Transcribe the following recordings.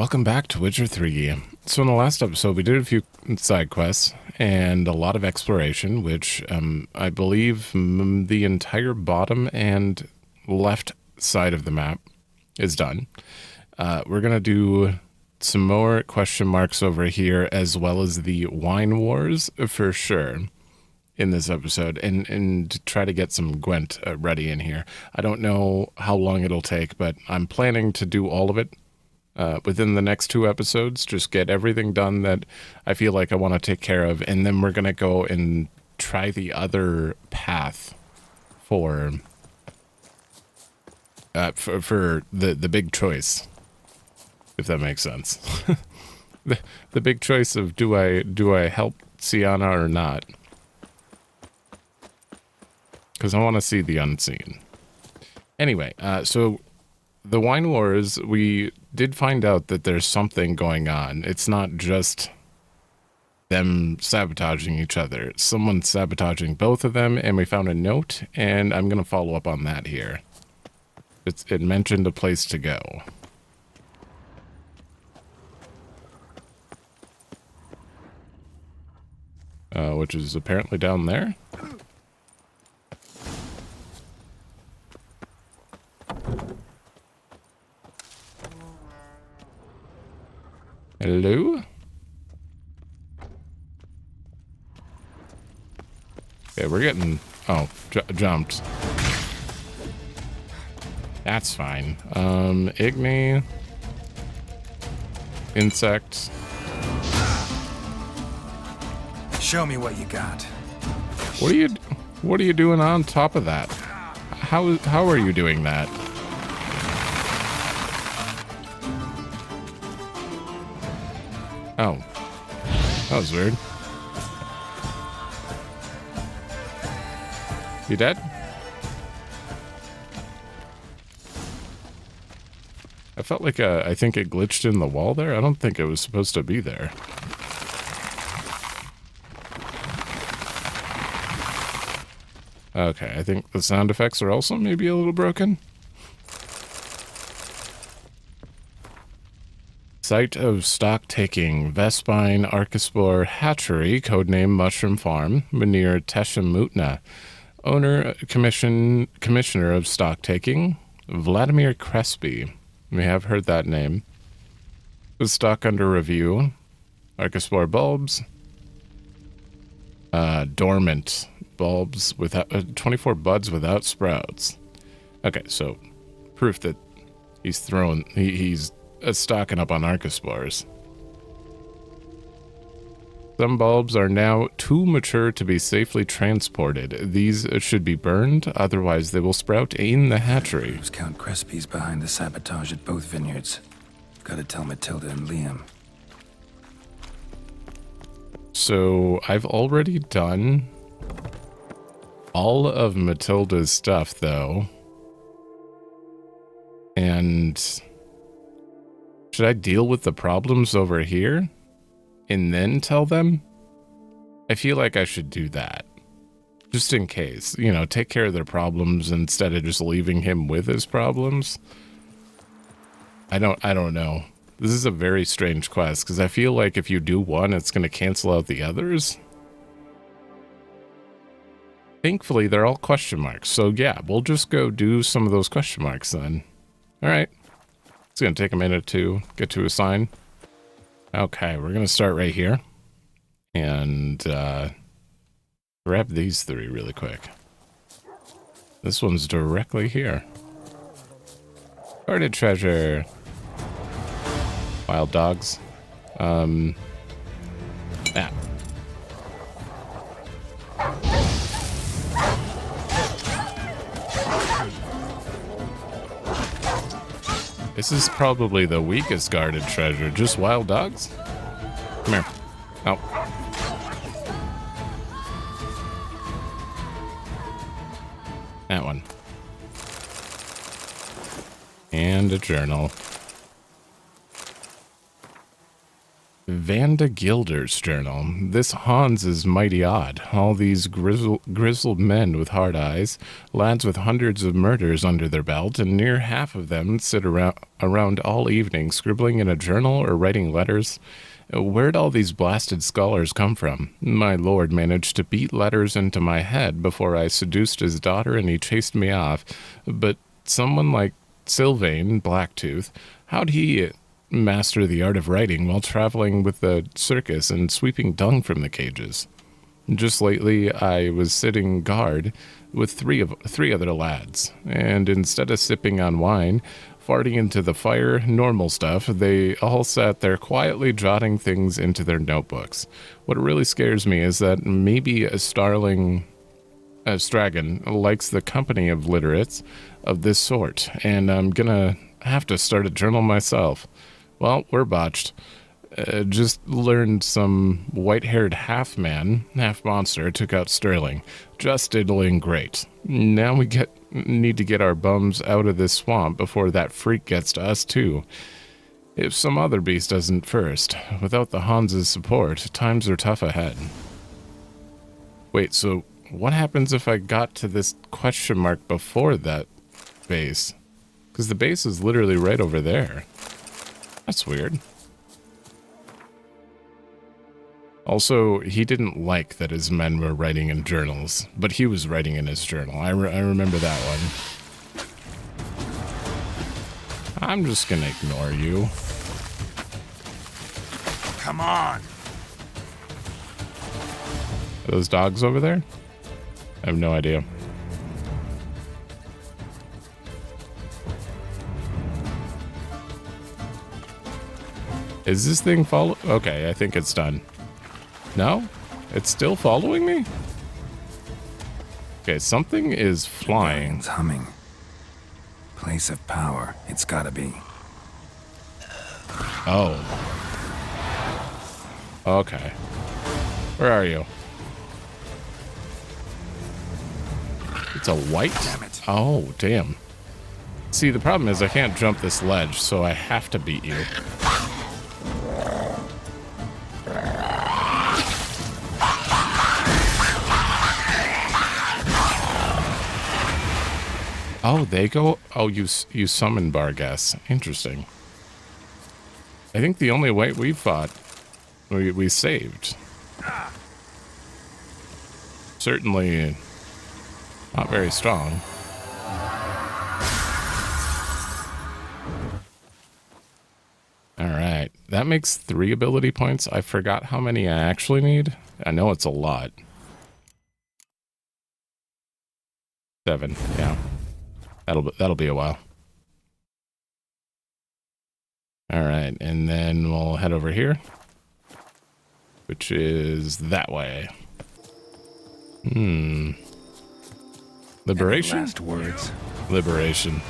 Welcome back to Witcher 3. So in the last episode, we did a few side quests and a lot of exploration, which I believe the entire bottom and left side of the map is done. We're going to do some more question marks over here, as well as the wine wars for sure in this episode, and try to get some Gwent ready in here. I don't know how long it'll take, but I'm planning to do all of it within the next 2 episodes. Just get everything done that I feel like I want to take care of, and then we're going to go and try the other path for the big choice, if that makes sense. the big choice of do I help Sienna or not? Because I want to see the unseen. Anyway, so the wine wars, we did find out that there's something going on. It's not just them sabotaging each other. Someone's sabotaging both of them, and we found a note, and I'm going to follow up on that here. It mentioned a place to go. Which is apparently down there. Hello? Okay, we're getting... Oh, jumped. That's fine. Igni. Insect. Show me what you got. What are you doing on top of that? How are you doing that? Oh. That was weird. You dead? I felt like I think it glitched in the wall there. I don't think it was supposed to be there. Okay, I think the sound effects are also maybe a little broken. Site of stock taking, Vespine Archespore Hatchery, codename Mushroom Farm, Munir Teshemutna. Owner, Commissioner of Stock Taking, Vladimir Crespi. We have heard that name. The stock under review, Archespore bulbs, dormant bulbs without 24 buds without sprouts. Okay, so proof that he's stocking up on archespores. Some bulbs are now too mature to be safely transported. These should be burned, otherwise they will sprout in the hatchery. Count Crespi's behind the sabotage at both vineyards. Gotta tell Matilda and Liam. So I've already done all of Matilda's stuff, though. And should I deal with the problems over here and then tell them? I feel like I should do that. Just in case, you know, take care of their problems instead of just leaving him with his problems. I don't know. This is a very strange quest, because I feel like if you do one, it's going to cancel out the others. Thankfully, they're all question marks. So yeah, we'll just go do some of those question marks then. All right. It's going to take a minute to get to a sign. Okay, we're going to start right here. And grab these 3 really quick. This one's directly here. Guarded treasure. Wild dogs. This is probably the weakest guarded treasure. Just wild dogs? Come here. Oh. That one. And a journal. Vanda Gilder's journal. This Hans is mighty odd. All these grizzled men with hard eyes, lads with hundreds of murders under their belt, and near half of them sit around all evening scribbling in a journal or writing letters. Where'd all these blasted scholars come from? My lord managed to beat letters into my head before I seduced his daughter and he chased me off. But someone like Sylvain Blacktooth, how'd he master the art of writing while traveling with the circus and sweeping dung from the cages? Just lately, I was sitting guard with three other lads, and instead of sipping on wine, farting into the fire, normal stuff, they all sat there quietly jotting things into their notebooks. What really scares me is that maybe a Stragan likes the company of literates of this sort, and I'm gonna have to start a journal myself. Well, we're botched. Just learned some white-haired half-man, half-monster took out Sterling. Just diddling great. Now we need to get our bums out of this swamp before that freak gets to us, too. If some other beast doesn't first. Without the Hans' support, times are tough ahead. Wait, so what happens if I got to this question mark before that base? Because the base is literally right over there. That's weird. Also, he didn't like that his men were writing in journals, but he was writing in his journal. I remember that one. I'm just gonna ignore you. Come on! Are those dogs over there? I have no idea. Is this thing follow? Okay, I think it's done. No? It's still following me? Okay, something is flying. It's humming. Place of power. It's gotta be. Oh. Okay. Where are you? It's a white? Damn it. Oh, damn. See, the problem is I can't jump this ledge, so I have to beat you. Oh, they go... Oh, you summon Bargas. Interesting. I think the only way we fought... We saved. Certainly not very strong. Alright. That makes 3 ability points. I forgot how many I actually need. I know it's a lot. 7, yeah. That'll be a while. All right, and then we'll head over here, which is that way. Liberation? Any last words? Liberation.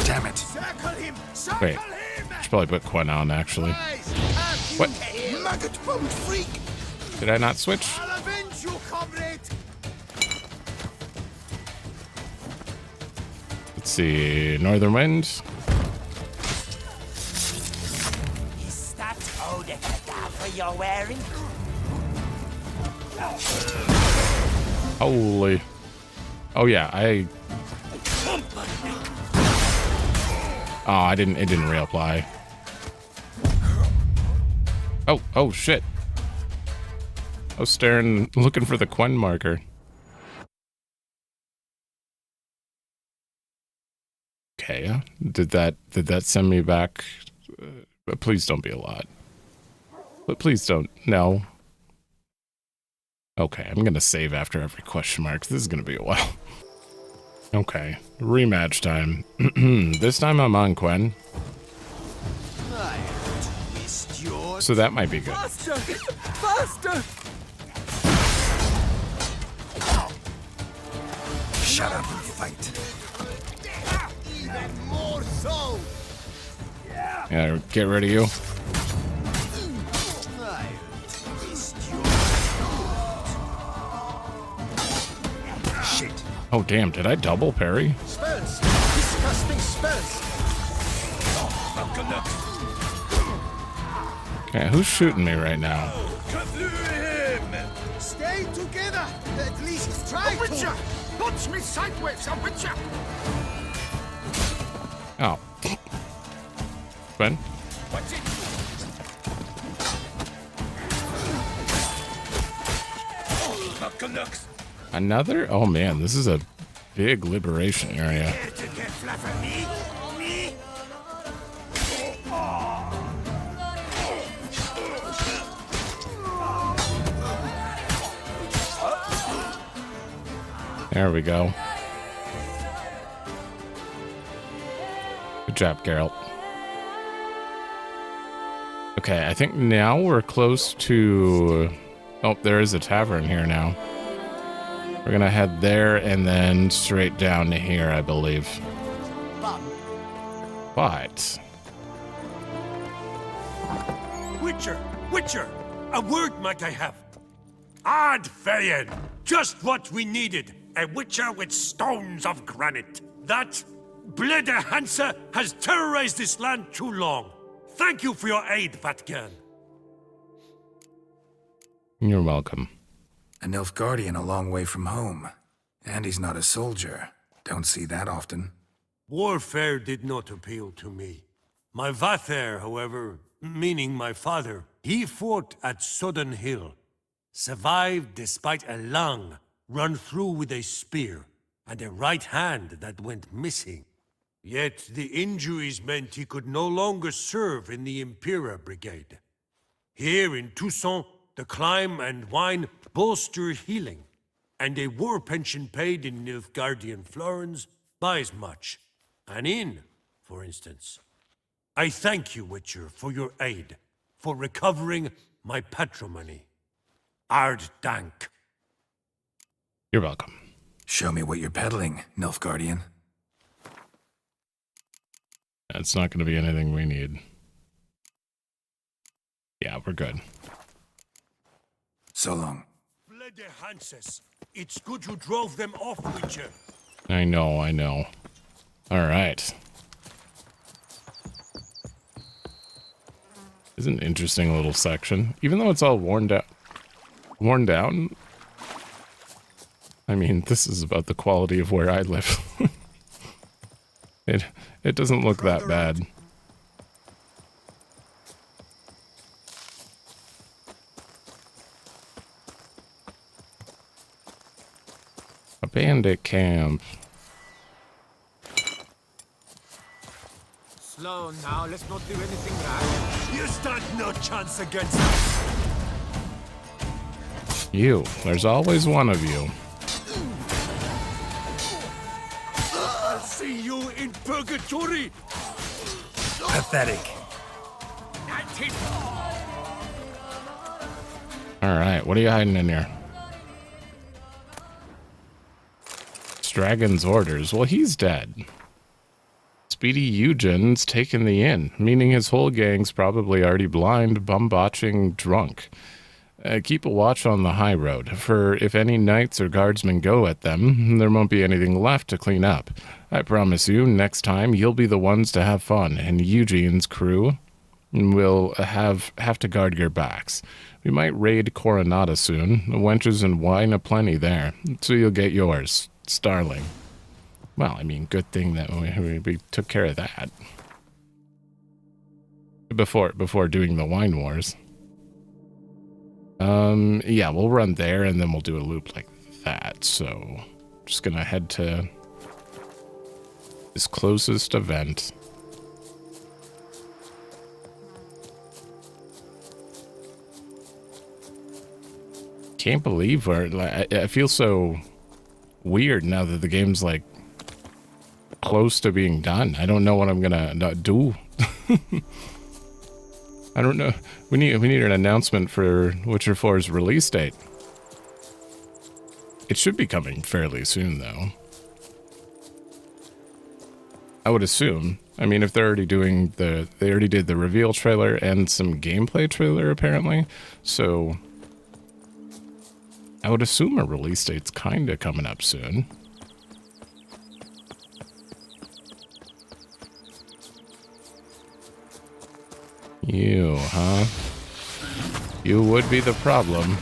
Damn it! Wait, should probably put Quen on, actually. What? Did I not switch? Let's see, Northern Wind. Is that eau de cadaver you're wearing? Holy. Oh yeah, Oh, it didn't reapply. Oh shit. I was looking for the Quen marker. Okay, did that send me back? But please don't be a lot. But please don't. No. Okay, I'm gonna save after every question mark. This is gonna be a while. Okay, rematch time. This time I'm on Quen. So that might be good. Faster! Faster! Shut up and fight. Even more so! Yeah, get rid of you. Shit. Oh damn, did I double parry? Spells! Disgusting spells! Okay, who's shooting me right now? Stay together. At least try to. Witcher! Punch me sideways, a Witcher! Oh. Ben? What's it? Another? Oh man, this is a big liberation area. Here to get flat for me? Me? There we go. Good job, Geralt. Okay, I think now we're close to... Oh, there is a tavern here now. We're gonna head there and then straight down to here, I believe. But... Witcher! Witcher! A word might I have? Ad Ferian! Just what we needed! A Witcher with stones of granite! That Blede Hansa has terrorized this land too long! Thank you for your aid, Vatgan! You're welcome. A Nilfgaardian a long way from home. And he's not a soldier. Don't see that often. Warfare did not appeal to me. My Vather, however, meaning my father, he fought at Sodden Hill. Survived despite a lung run through with a spear, and a right hand that went missing. Yet the injuries meant he could no longer serve in the Impera Brigade. Here in Toussaint, the climb and wine bolster healing, and a war pension paid in Nilfgaardian florins buys much. An inn, for instance. I thank you, Witcher, for your aid, for recovering my patrimony. Ard Dank. You're welcome. Show me what you're peddling, Nilfgaardian. It's not going to be anything we need. Yeah, we're good. So long. Blede Hanses. It's good you drove them off, Witcher. I know, I know. All right. It's an interesting little section. Even though it's all worn down. I mean, this is about the quality of where I live. It doesn't look that bad. A bandit camp. Slow now, let's not do anything rash. You stand no chance against us. You. There's always one of you. I'll see you in purgatory. Pathetic. Alright, what are you hiding in here? Dragon's orders. Well, he's dead. Speedy Eugen's taken the inn, meaning his whole gang's probably already blind, bum-botching, drunk. Keep a watch on the high road, for if any knights or guardsmen go at them, there won't be anything left to clean up. I promise you, next time you'll be the ones to have fun, and Eugene's crew will have to guard your backs. We might raid Coronata soon. The wenches and wine aplenty there, so you'll get yours. Starling. Well, I mean, good thing that we took care of that. Before doing the wine wars. Yeah, we'll run there and then we'll do a loop like that. So, just gonna head to this closest event. Can't believe I feel so weird now that the game's like close to being done. I don't know what I'm gonna do. I don't know. We need an announcement for Witcher 4's release date. It should be coming fairly soon, though. I would assume. I mean, if they're already doing they already did the reveal trailer and some gameplay trailer apparently, so I would assume a release date's kind of coming up soon. You, huh? You would be the problem.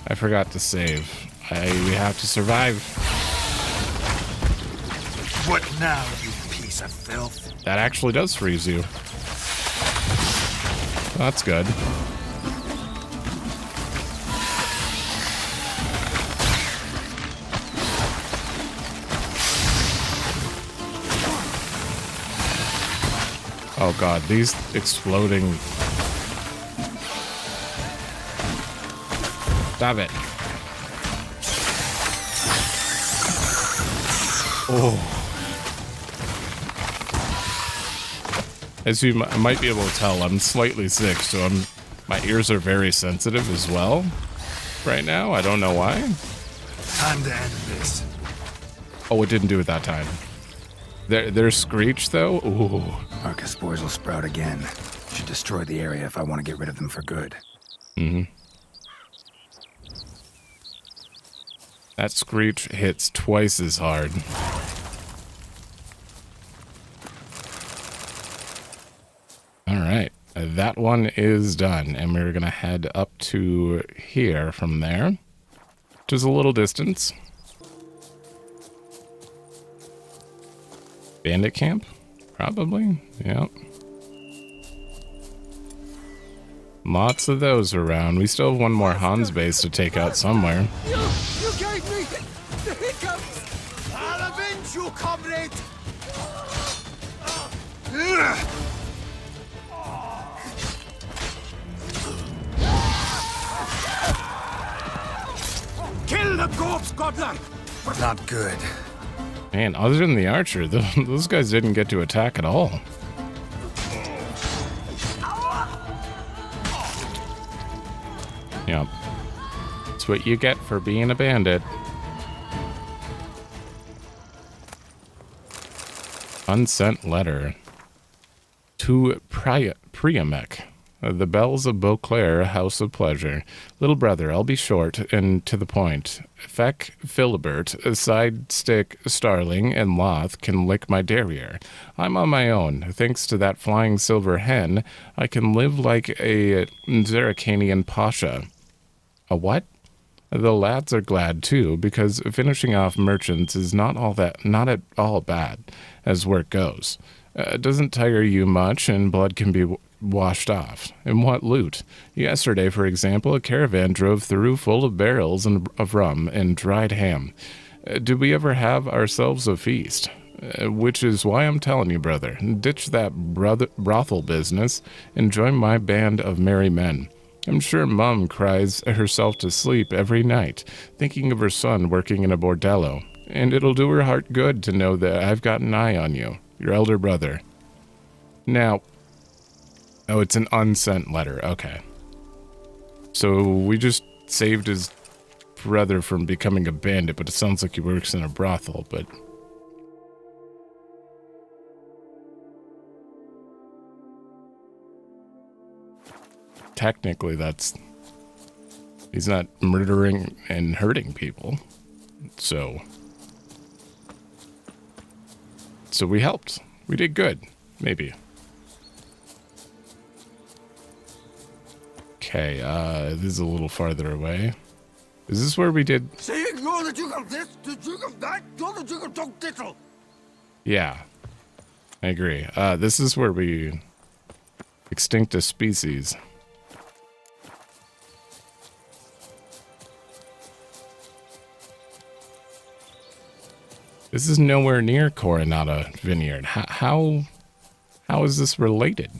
I forgot to save. We have to survive. What now, you piece of filth? That actually does freeze you. That's good. Oh god, these exploding... Stop it. Oh. As you might be able to tell, I'm slightly sick, so my ears are very sensitive as well right now. I don't know why. Time to end this. Oh, it didn't do it that time. Their screech, though? Ooh. Arca spores will sprout again. Should destroy the area if I want to get rid of them for good. Mm-hmm. That screech hits twice as hard. Alright, that one is done, and we're gonna head up to here from there, which is a little distance. Bandit camp? Probably, yep. Lots of those around. We still have one more Hans base to take out somewhere. You gave me the hiccups! I'll avenge you, comrade! Kill the corpse, godlike! Not good. Man, other than the archer, those guys didn't get to attack at all. Yep. That's what you get for being a bandit. Unsent letter. To Priamek. The bells of Beauclair, house of pleasure. Little brother, I'll be short and to the point. Feck, Philibert, Side Stick, Starling, and Loth can lick my derriere. I'm on my own. Thanks to that flying silver hen, I can live like a Zeracanian pasha. A what? The lads are glad too, because finishing off merchants is not at all bad, as work goes. It doesn't tire you much, and blood can be washed off. And what loot? Yesterday, for example, a caravan drove through full of barrels of rum and dried ham. Did we ever have ourselves a feast? Which is why I'm telling you, brother, ditch that brothel business and join my band of merry men. I'm sure Mum cries herself to sleep every night, thinking of her son working in a bordello, and it'll do her heart good to know that I've got an eye on you, your elder brother. Now, oh, it's an unsent letter, okay. So we just saved his brother from becoming a bandit, but it sounds like he works in a brothel, but... Technically, he's not murdering and hurting people. So we helped. We did good. Maybe. Okay, this is a little farther away. Is this where we did... Saying you're the Duke of this, the Duke of that, you're the Duke of Tonk Tittle! Yeah, I agree. This is where we extinct a species. This is nowhere near Coronata Vineyard. How is this related?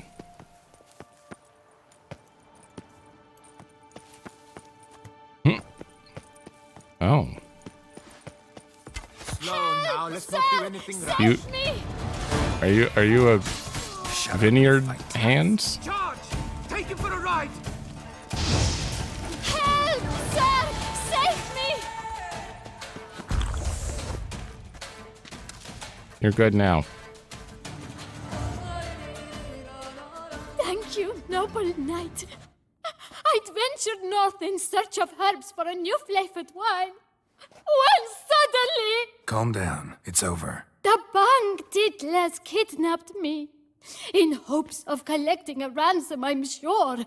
Oh. Slow now, let's not do anything rash. Are you a vineyard hand? Charge! Take him for a ride! Help, sir! Save me! You're good now. Thank you, noble knight. I'd ventured north in search of herbs for a new flavored wine. When suddenly... Calm down. It's over. the bang diddlers kidnapped me. in hopes of collecting a ransom, I'm sure.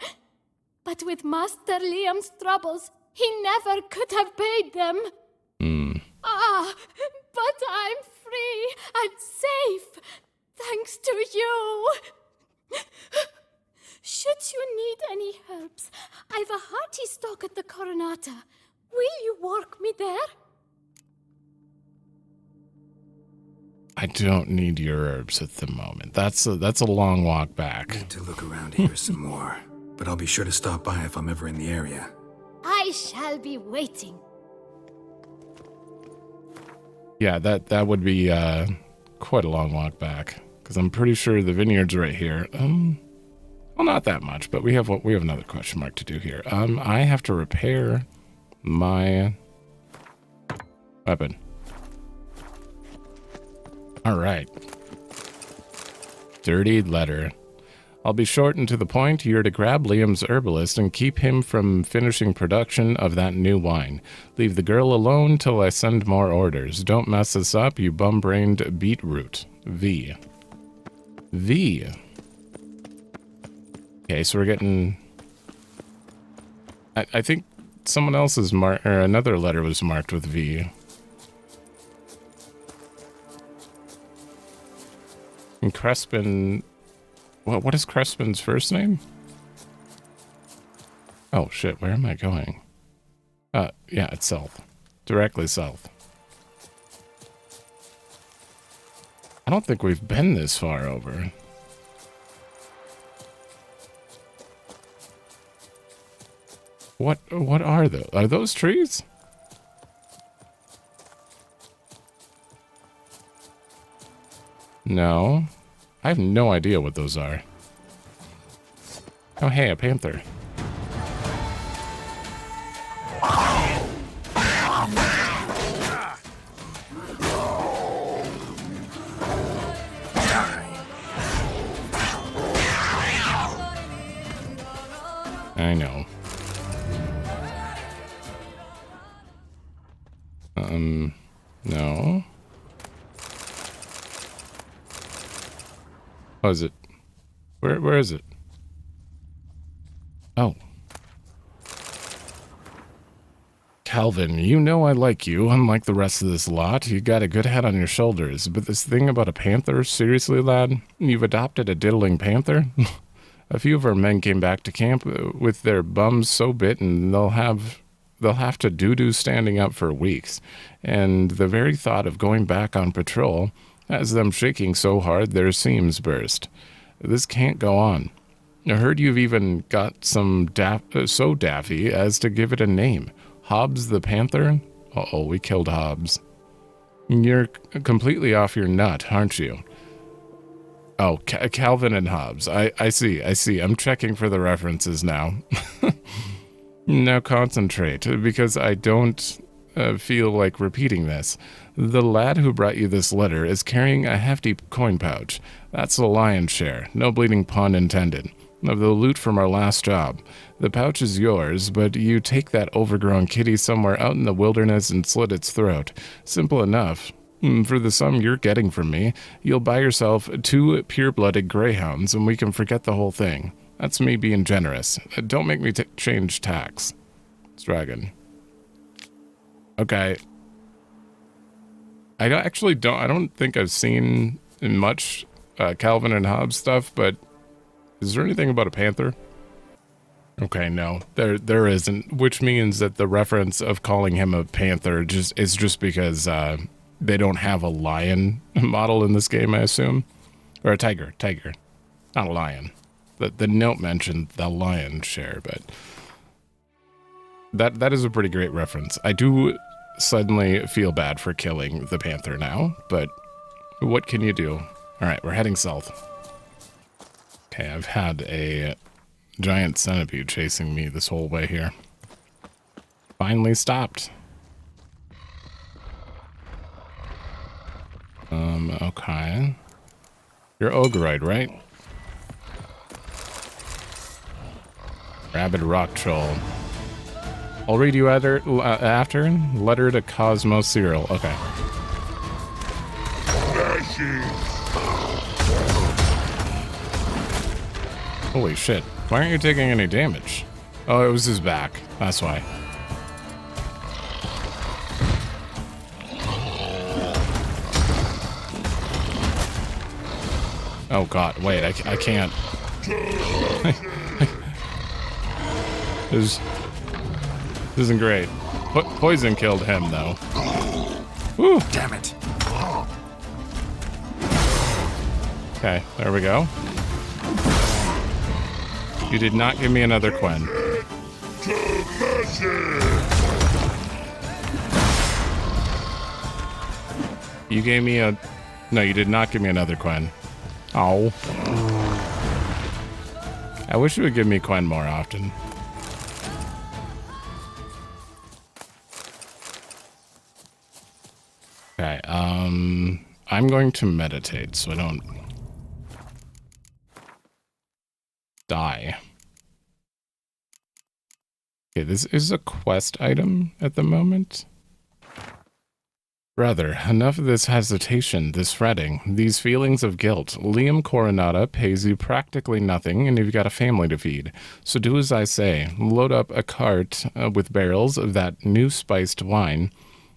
But with Master Liam's troubles, he never could have paid them. Ah, but I'm free and safe, thanks to you. Should you need any herbs, I've a hearty stock at the Coronata. Will you walk me there? I don't need your herbs at the moment. That's a long walk back. Need to look around here some more, but I'll be sure to stop by if I'm ever in the area. I shall be waiting. Yeah, that would be quite a long walk back, because I'm pretty sure the vineyard's right here. Well, not that much, but we have another question mark to do here. I have to repair my weapon. All right. Dirty letter. I'll be short and to the point. You're to grab Liam's herbalist and keep him from finishing production of that new wine. Leave the girl alone till I send more orders. Don't mess this up, you bum-brained beetroot. V. Okay, so we're getting... I think someone else's or another letter was marked with V. And Crespin... What is Crespin's first name? Oh, shit, where am I going? Yeah, it's south. Directly south. I don't think we've been this far over. What are those? Are those trees? No. I have no idea what those are. Oh, hey, a panther. I know. No. Oh, is it? Where is it? Oh. Calvin, you know I like you, unlike the rest of this lot. You got a good head on your shoulders, but this thing about a panther, seriously, lad? You've adopted a diddling panther? A few of our men came back to camp with their bums so bitten they'll have to doo-doo standing up for weeks. And the very thought of going back on patrol has them shaking so hard their seams burst. This can't go on. I heard you've even got some so daffy as to give it a name. Hobbs the Panther? Uh-oh, we killed Hobbs. You're completely off your nut, aren't you? Oh, Calvin and Hobbs. I see. I'm checking for the references now. Now concentrate, because I don't feel like repeating this. The lad who brought you this letter is carrying a hefty coin pouch. That's the lion's share, no bleeding pun intended, of the loot from our last job. The pouch is yours, but you take that overgrown kitty somewhere out in the wilderness and slit its throat. Simple enough. For the sum you're getting from me, you'll buy yourself 2 pure-blooded greyhounds, and we can forget the whole thing. That's me being generous. Don't make me change tacks. It's Dragon. Okay. I don't think I've seen much Calvin and Hobbes stuff, but is there anything about a panther? Okay, no, there isn't, which means that the reference of calling him a panther is just because they don't have a lion model in this game, I assume, or a tiger, not a lion. The note mentioned the lion's share, but that is a pretty great reference. I do suddenly feel bad for killing the panther now, but what can you do? All right, we're heading south. Okay, I've had a giant centipede chasing me this whole way here. Finally stopped. Okay. You're Ogroid, right? Rabid rock troll. I'll read you after. Letter to Cosmo Cyril. Okay. Holy shit. Why aren't you taking any damage? Oh, it was his back. That's why. Oh god, wait, I can't. This isn't great. Poison killed him, though. Woo! Damn it. Okay, there we go. You did not give me another Quen. You gave me a... No, you did not give me another Quen. Oh. I wish you would give me Quen more often. Okay, I'm going to meditate so I don't die. Okay, this is a quest item at the moment. Brother, enough of this hesitation, this fretting, these feelings of guilt. Liam Coronata pays you practically nothing, and you've got a family to feed. So do as I say. Load up a cart with barrels of that new spiced wine,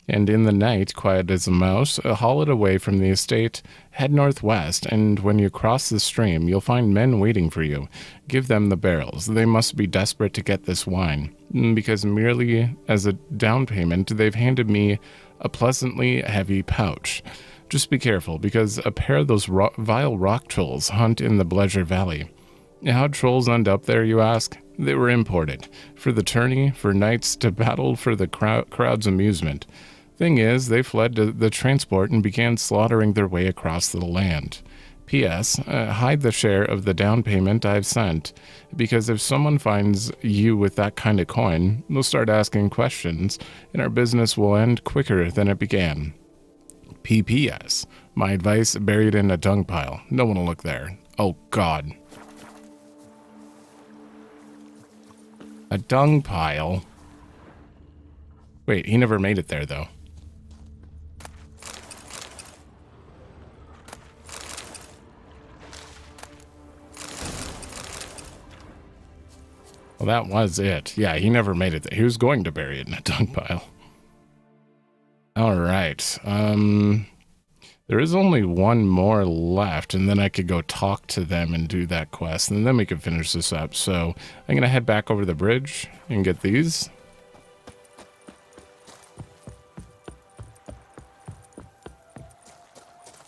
and in the night, quiet as a mouse, haul it away from the estate, head northwest, and when you cross the stream, you'll find men waiting for you. Give them the barrels. They must be desperate to get this wine, because merely as a down payment, they've handed me a pleasantly heavy pouch. Just be careful, because a pair of those vile rock trolls hunt in the Bleasure Valley. How'd trolls end up there, you ask? They were imported. For the tourney, for knights to battle for the crowd's amusement. Thing is, they fled to the transport and began slaughtering their way across the land. P.S. Hide the share of the down payment I've sent, because if someone finds you with that kind of coin, they'll start asking questions, and our business will end quicker than it began. P.P.S. My advice buried in a dung pile. No one will look there. Oh, God. A dung pile? Wait, he never made it there, though. Well, that was it. Yeah, he never made it there. He was going to bury it in a dung pile. All right. There is only one more left, and then I could go talk to them and do that quest, and then we can finish this up. So I'm going to head back over the bridge and get these.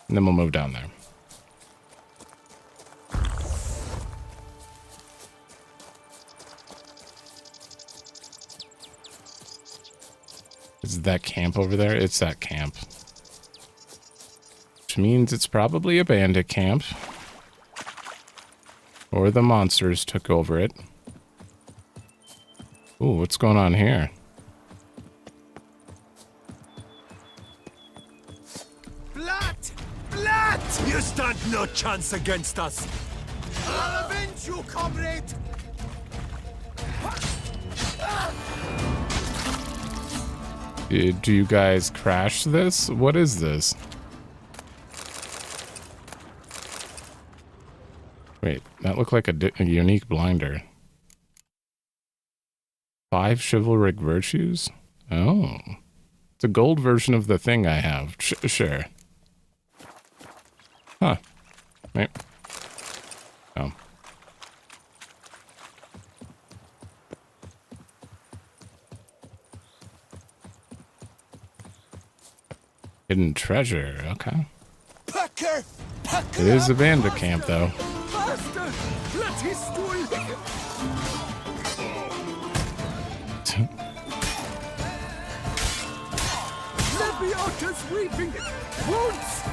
And then we'll move down there. Is that camp over there? It's that camp. Which means it's probably a bandit camp. Or the monsters took over it. Ooh, what's going on here? Blood! Blood! You stand no chance against us. I'll avenge you, comrade! Do you guys crash this? What is this? Wait, that looked like a unique blinder. 5 chivalric virtues? Oh. It's a gold version of the thing I have. Sure. Huh. Wait. Oh. Hidden treasure, okay. Packer! Packer! It is a bandit camp, though. Master! Let his stool! Leviota's weeping! Wounds!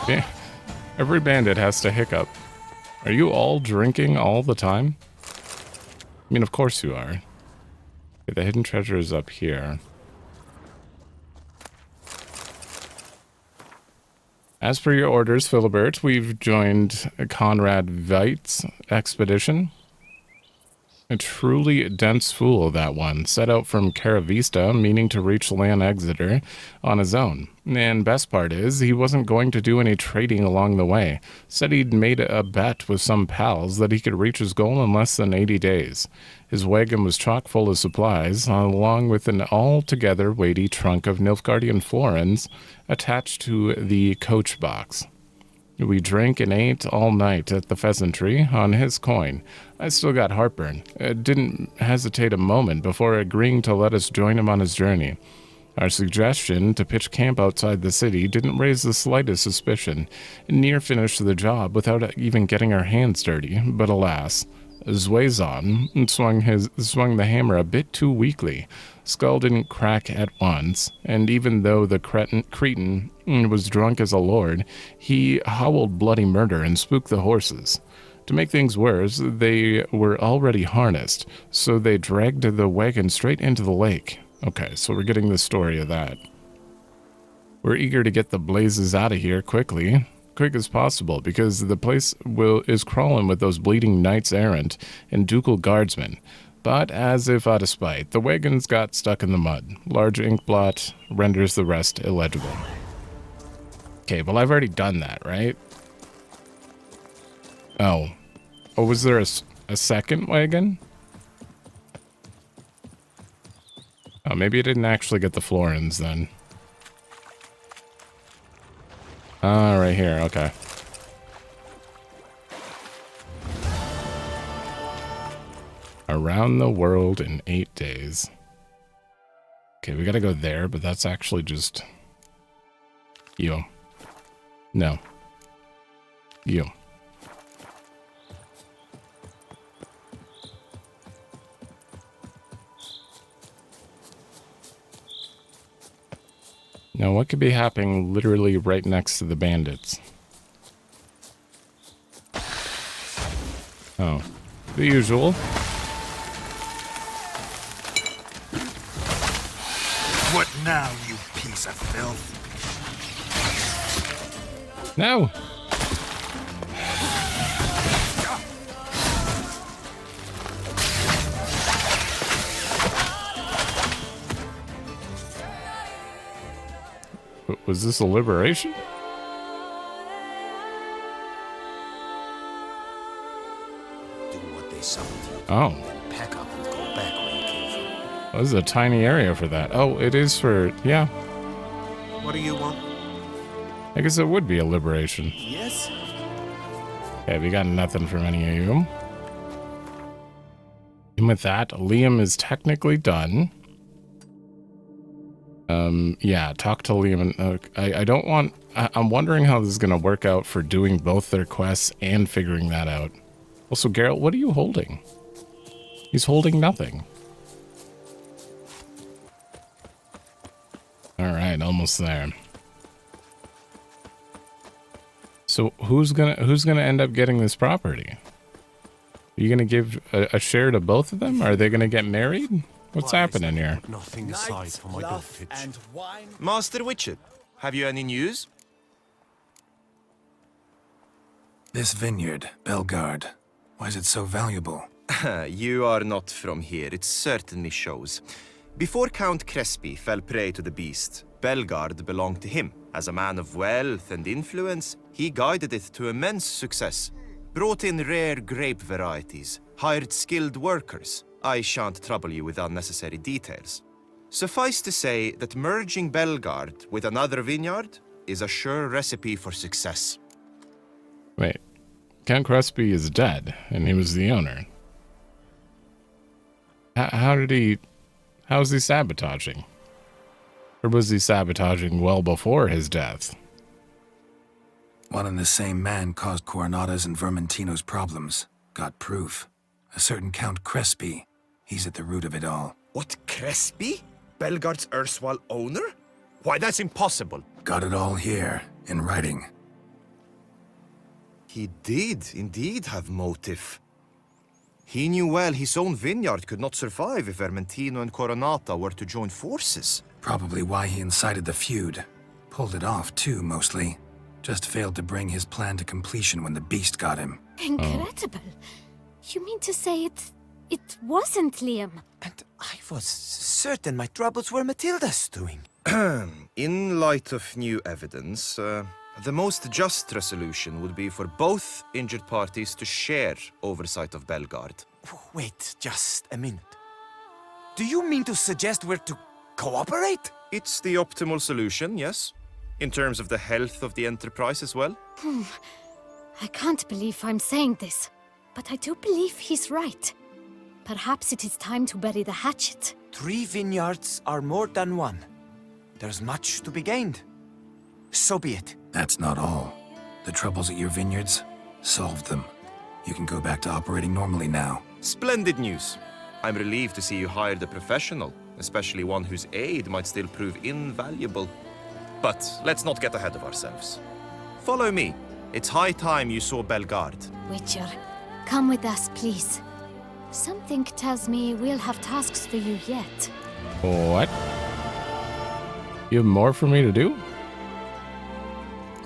Yeah. Every bandit has to hiccup. Are you all drinking all the time? I mean, of course you are. Okay, the hidden treasure is up here. As per your orders, Philibert, we've joined Conrad Veit's expedition. A truly dense fool, that one. Set out from Caravista, meaning to reach Lan Exeter on his own. And best part is, he wasn't going to do any trading along the way. Said he'd made a bet with some pals that he could reach his goal in less than 80 days. His wagon was chock full of supplies, along with an altogether weighty trunk of Nilfgaardian florins attached to the coach box. We drank and ate all night at the pheasantry on his coin. I still got heartburn. Didn't hesitate a moment before agreeing to let us join him on his journey. Our suggestion to pitch camp outside the city didn't raise the slightest suspicion. Near finished the job without even getting our hands dirty, but alas, Zwazon swung the hammer a bit too weakly. Skull didn't crack at once, and even though the Cretan was drunk as a lord, he howled bloody murder and spooked the horses. To make things worse, they were already harnessed, so they dragged the wagon straight into the lake. Okay, so we're getting the story of that. We're eager to get the blazes out of here quick as possible, because the place is crawling with those bleeding knights errant and ducal guardsmen. But as if out of spite, the wagons got stuck in the mud. Large ink blot renders the rest illegible. Okay, well, I've already done that, right? Oh, was there a second wagon? Oh, maybe I didn't actually get the florins then. Ah, right here, okay. Around the world in 8 days. Okay, we gotta go there, but that's actually just... you. No. You. Now, what could be happening literally right next to the bandits? Oh, the usual. What now, you piece of filth? No! Was this a liberation? Do what they summoned you. Oh. Pack up and go back where you came from. This is a tiny area for that. Oh, it is for... yeah. What do you want? I guess it would be a liberation. Yes? Okay, we got nothing from any of you. And with that, Liam is technically done. Yeah, talk to Liam. I don't want... I'm wondering how this is going to work out for doing both their quests and figuring that out. Also, Geralt, what are you holding? He's holding nothing. Alright, almost there. So who's gonna end up getting this property? Are you gonna give a share to both of them? Are they gonna get married? What's happening here? Nothing aside for my dotage. and wine. Master Witcher, have you any news? This vineyard, Belgard, why is it so valuable? You are not from here, it certainly shows. Before Count Crespi fell prey to the beast, Belgard belonged to him. As a man of wealth and influence, he guided it to immense success. Brought in rare grape varieties, hired skilled workers. I shan't trouble you with unnecessary details. Suffice to say that merging Belgard with another vineyard is a sure recipe for success. Wait, Count Crespi is dead, and he was the owner. How's he sabotaging? Or was he sabotaging well before his death? One and the same man caused Coronata's and Vermentino's problems. Got proof. A certain Count Crespi. He's at the root of it all. What, Crespi? Belgard's erstwhile owner? Why, that's impossible. Got it all here, in writing. He did indeed have motive. He knew well his own vineyard could not survive if Vermentino and Coronata were to join forces. Probably why he incited the feud. Pulled it off, too, mostly. Just failed to bring his plan to completion when the beast got him. Incredible. You mean to say It wasn't Liam. And I was certain my troubles were Matilda's doing. In light of new evidence, the most just resolution would be for both injured parties to share oversight of Belgard. Wait just a minute. Do you mean to suggest we're to cooperate? It's the optimal solution, yes. In terms of the health of the enterprise as well. I can't believe I'm saying this, but I do believe he's right. Perhaps it is time to bury the hatchet. 3 vineyards are more than 1. There's much to be gained. So be it. That's not all. The troubles at your vineyards? Solved them. You can go back to operating normally now. Splendid news. I'm relieved to see you hired a professional, especially one whose aid might still prove invaluable. But let's not get ahead of ourselves. Follow me. It's high time you saw Belgard. Witcher, come with us, please. Something tells me we'll have tasks for you yet. What? You have more for me to do?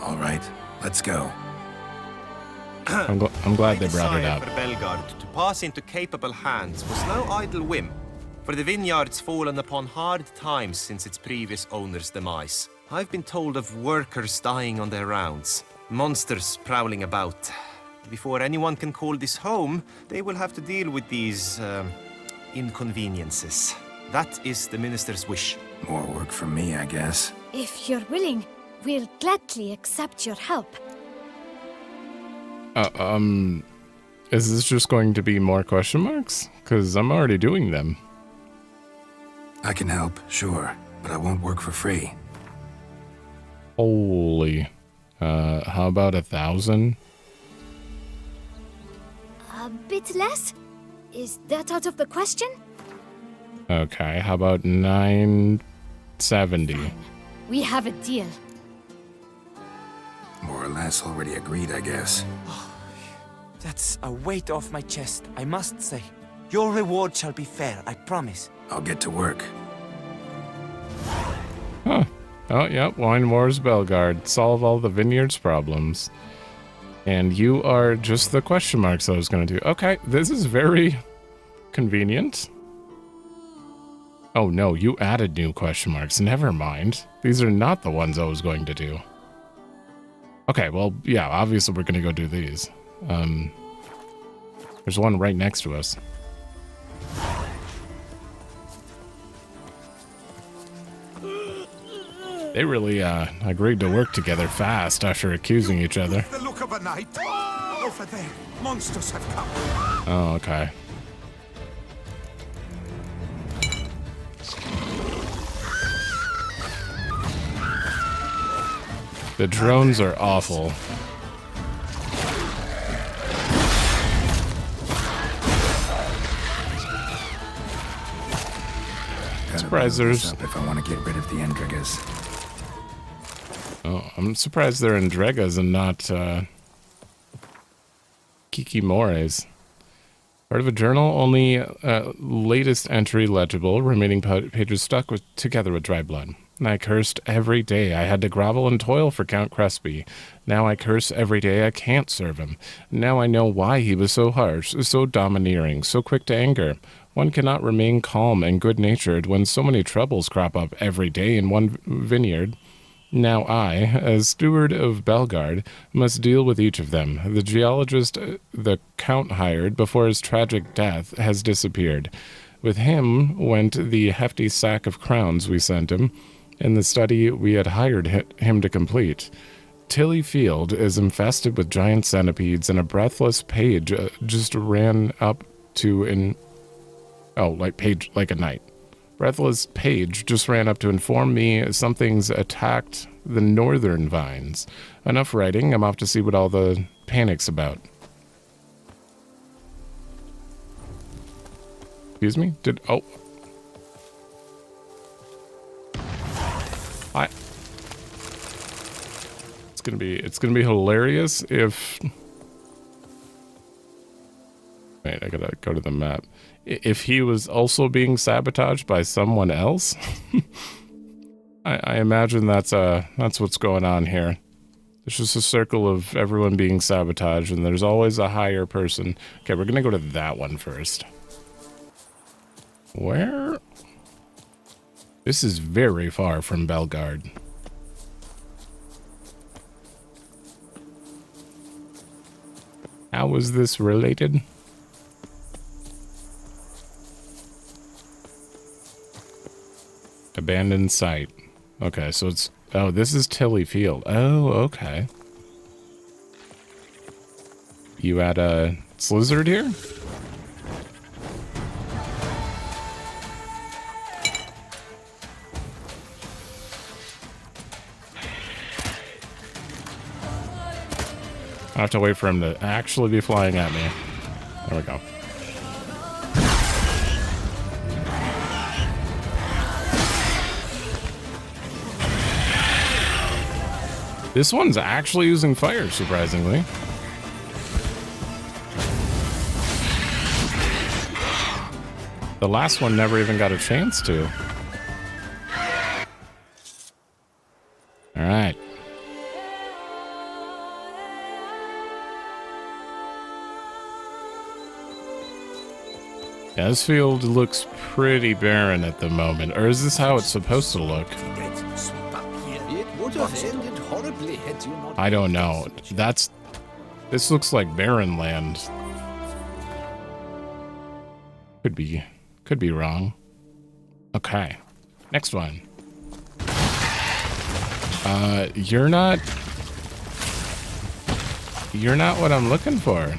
All right, let's go. I'm glad they brought it desire up. for Belgard to pass into capable hands was no idle whim, for the vineyard's fallen upon hard times since its previous owner's demise. I've been told of workers dying on their rounds, monsters prowling about. Before anyone can call this home, they will have to deal with these, inconveniences. That is the minister's wish. More work for me, I guess. If you're willing, we'll gladly accept your help. Is this just going to be more question marks? Because I'm already doing them. I can help, sure, but I won't work for free. Holy. How about 1,000? A bit less? Is that out of the question? Okay, how about 970? We have a deal. More or less already agreed, I guess. That's a weight off my chest, I must say. Your reward shall be fair, I promise. I'll get to work. Huh. Oh, yep, Wine Wars Belgard. Solve all the vineyard's problems. And you are just the question marks I was going to do. Okay, this is very convenient. Oh no, you added new question marks. Never mind. These are not the ones I was going to do. Okay, well, yeah, obviously we're going to go do these. There's one right next to us. They really agreed to work together fast after accusing each other. The look of a night. Over there, monsters have come. Oh, okay. The drones are awful. Surprised there's... If I want to get rid of the Endrigas. Oh, I'm surprised they're in Dregas and not Kikimores. Part of a journal, only latest entry legible, remaining pages stuck together with dry blood. I cursed every day I had to grovel and toil for Count Crespi. Now I curse every day I can't serve him. Now I know why he was so harsh, so domineering, so quick to anger. One cannot remain calm and good-natured when so many troubles crop up every day in one vineyard. Now I, as steward of Belgard, must deal with each of them. The geologist the Count hired before his tragic death has disappeared. With him went the hefty sack of crowns we sent him, and the study we had hired him to complete. Tilly Field is infested with giant centipedes, and a breathless page just ran up to an... Oh, like a knight. Breathless Page just ran up to inform me something's attacked the northern vines. Enough writing, I'm off to see what all the panic's about. Excuse me? Oh. It's gonna be hilarious if... Wait, I gotta go to the map. If he was also being sabotaged by someone else, I imagine that's what's going on here. It's just a circle of everyone being sabotaged, and there's always a higher person. Okay, we're gonna go to that one first. Where? This is very far from Belgard. How is this related? Abandoned site. Okay, so it's... Oh, this is Tilly Field. Oh, okay. You had a Slizzard here? I have to wait for him to actually be flying at me. There we go. This one's actually using fire, surprisingly. The last one never even got a chance to. All right. Yeah, this field looks pretty barren at the moment. Or is this how it's supposed to look? It would have ended horribly had you not... I don't know. This looks like barren land. Could be wrong. Okay. Next one. You're not what I'm looking for.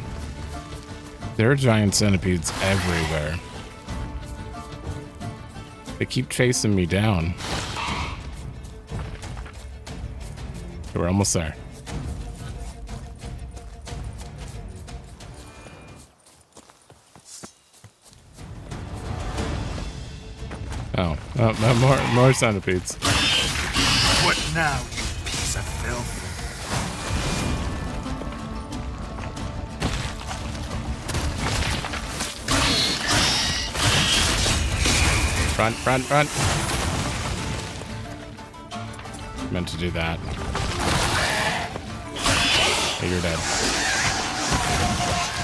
There are giant centipedes everywhere. They keep chasing me down. We're almost there. Oh, more centipedes. What now, you piece of filth? Front. Meant to do that. Hey, you're dead.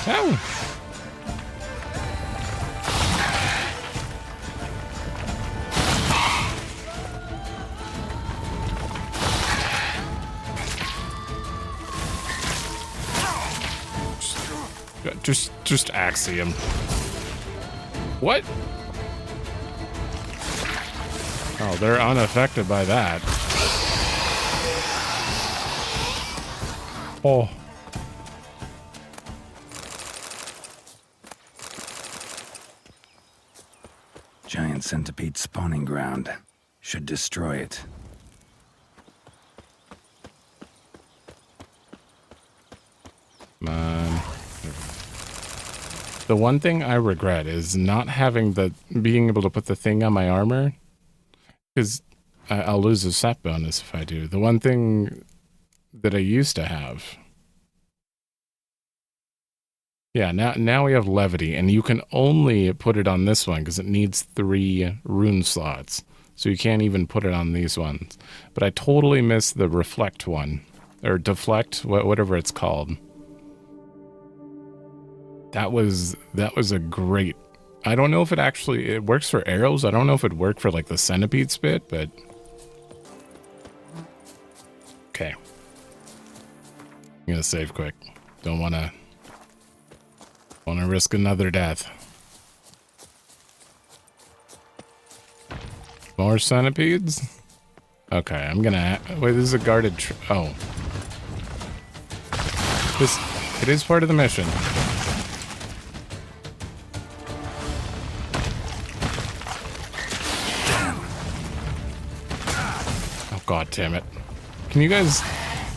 Oh! Just Axiom. What? Oh, they're unaffected by that. Oh. Giant centipede spawning ground. Should destroy it. The one thing I regret is not having being able to put the thing on my armor, because I'll lose a set bonus if I do. The one thing that I used to have. Yeah, now we have levity, and you can only put it on this one because it needs 3 rune slots. So you can't even put it on these ones. But I totally missed the reflect one, or deflect, whatever it's called. That was a great... I don't know if it works for arrows. I don't know if it worked for like the centipede spit, but... Okay. I'm gonna save quick. Don't wanna risk another death. More centipedes? Okay, I'm gonna... Wait, this is a guarded... Oh. It is part of the mission. Oh, god damn it. Can you guys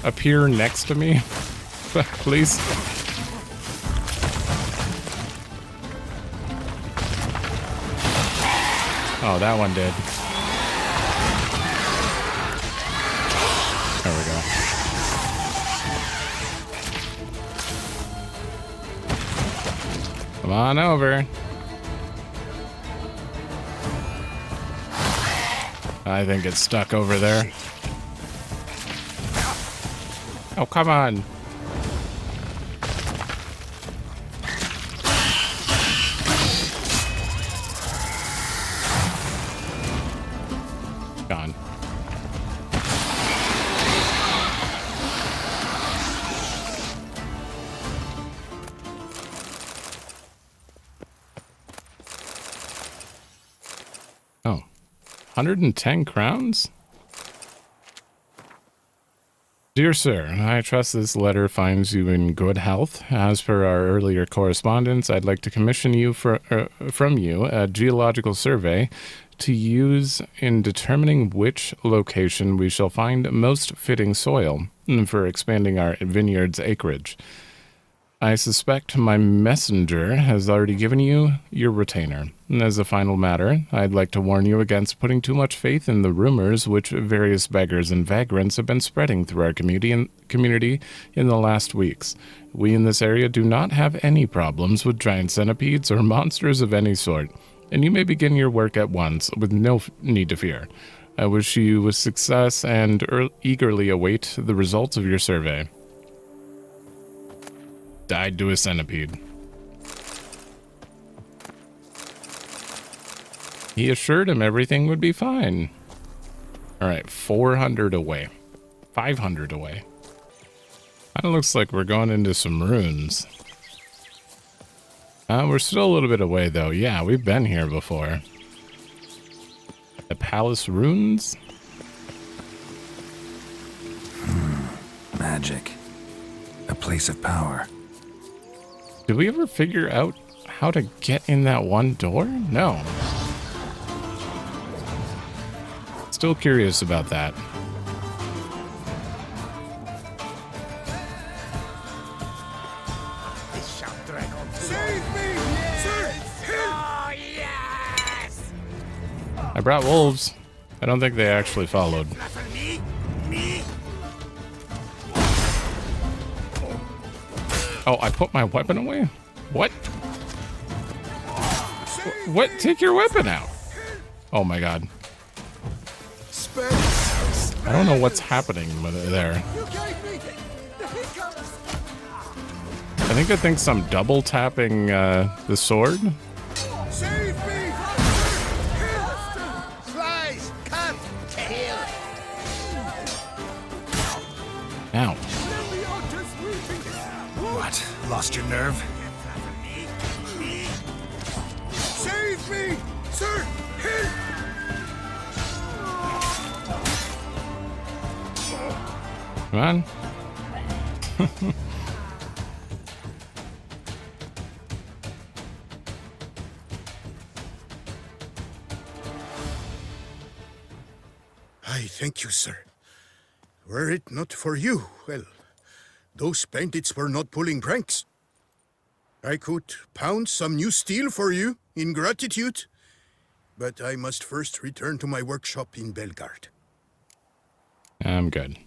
appear next to me? Please? Oh, that one did. There we go. Come on over. I think it's stuck over there. Oh, come on. on. Oh, 110 crowns? Dear sir, I trust this letter finds you in good health. As per our earlier correspondence, I'd like to commission you from you a geological survey to use in determining which location we shall find most fitting soil for expanding our vineyard's acreage. I suspect my messenger has already given you your retainer. As a final matter, I'd like to warn you against putting too much faith in the rumors which various beggars and vagrants have been spreading through our community in the last weeks. We in this area do not have any problems with giant centipedes or monsters of any sort, and you may begin your work at once with no need to fear. I wish you success and eagerly await the results of your survey. Died to a centipede. He assured him everything would be fine. Alright, 400 away. 500 away. Kinda looks like we're going into some ruins. We're still a little bit away though. Yeah, we've been here before. The palace ruins? Magic. A place of power. Did we ever figure out how to get in that one door? No. Still curious about that. Save me! Sir! Oh, yes! I brought wolves. I don't think they actually followed. Oh, I put my weapon away? What? What? Take your weapon out. Oh my god. I don't know what's happening there. I think I'm double tapping the sword. Save me! Slice! Cut! Kill! Ow. What? Lost your nerve? Save me! Sir! Help! Come on. I thank you, sir. Were it not for you, well, those bandits were not pulling pranks. I could pound some new steel for you in gratitude, but I must first return to my workshop in Belgard. I'm good.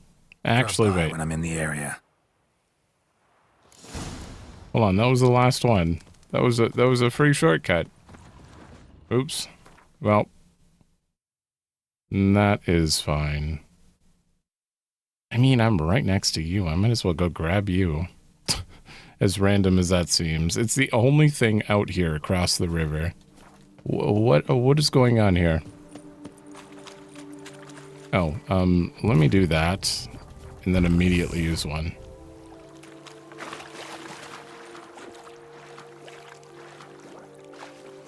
Actually, Drop by wait. when I'm in the area. Hold on, that was the last one. That was a free shortcut. Oops. Well, that is fine. I mean, I'm right next to you. I might as well go grab you. As random as that seems. It's the only thing out here across the river. What is going on here? Oh, let me do that. And then immediately use one.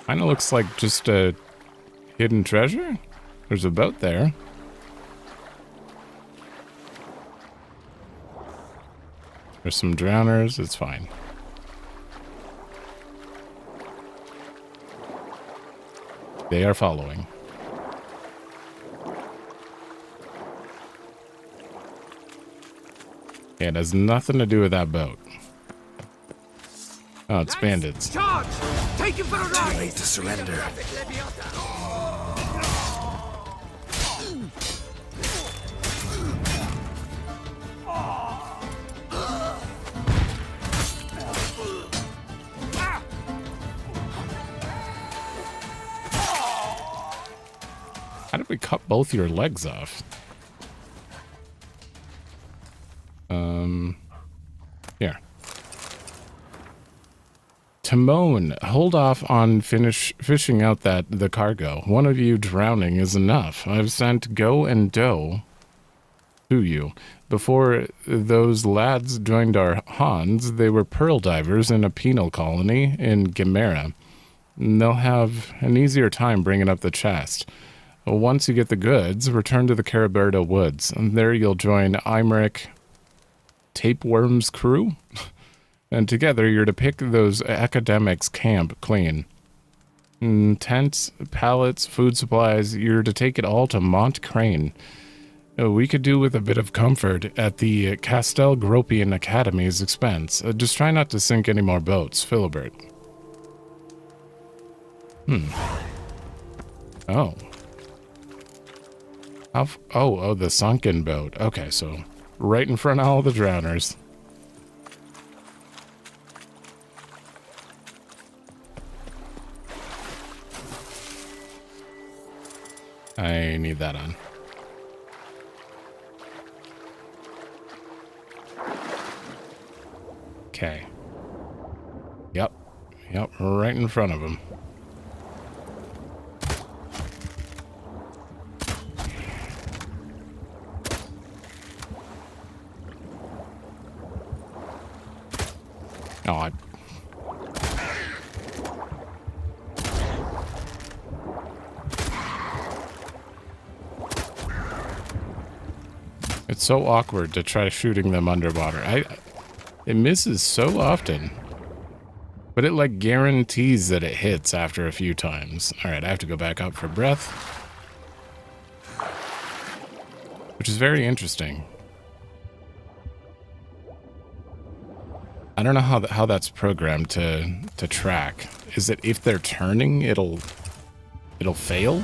Kinda looks like just a hidden treasure. There's a boat there. There's some drowners, it's fine. They are following. Yeah, it has nothing to do with that boat. Oh, it's bandits. Charge! Take him for a Too ride! late to surrender. How did we cut both your legs off? Here. Timon, hold off on fishing out the cargo. One of you drowning is enough. I've sent Go and Doe to you. Before those lads joined our Hans, they were pearl divers in a penal colony in Gemera. They'll have an easier time bringing up the chest. Once you get the goods, return to the Caraberta Woods, and there you'll join Imeric Tapeworm's crew. And together you're to pick those academics' camp clean. Tents, pallets, food supplies, you're to take it all to Mont Crane. We could do with a bit of comfort at the Castel Gropian Academy's expense. Just try not to sink any more boats, Philibert. Oh. Oh, the sunken boat. Okay, so right in front of all the drowners. I need that on. Okay. Yep, right in front of him. Oh, it's so awkward to try shooting them underwater. It misses so often. But it like guarantees that it hits after a few times. Alright, I have to go back up for breath. Which is very interesting. I don't know how that's programmed to track. Is it if they're turning, it'll fail?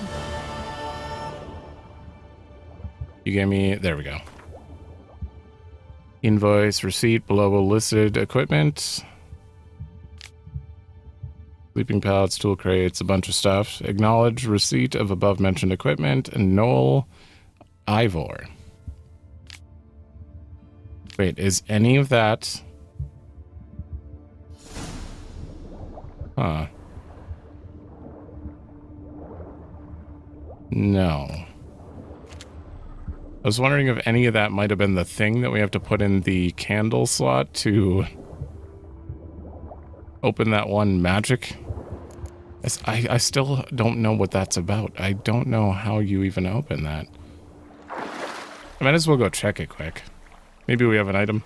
You gave me, there we go. Invoice, receipt, below listed equipment. Sleeping pallets, tool crates, a bunch of stuff. Acknowledge receipt of above mentioned equipment. And Noel Ivor. Wait, is any of that... Huh. No. I was wondering if any of that might have been the thing that we have to put in the candle slot to open that one magic. I still don't know what that's about. I don't know how you even open that. I might as well go check it quick. Maybe we have an item.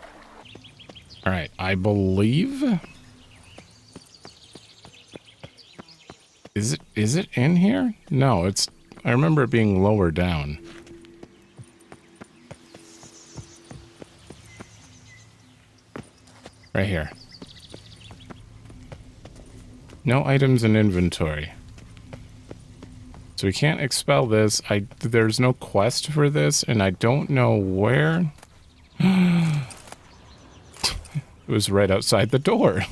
Alright, I believe... Is it in here? No, it's... I remember it being lower down. Right here. No items in inventory. So we can't expel this. There's no quest for this, and I don't know where. It was right outside the door.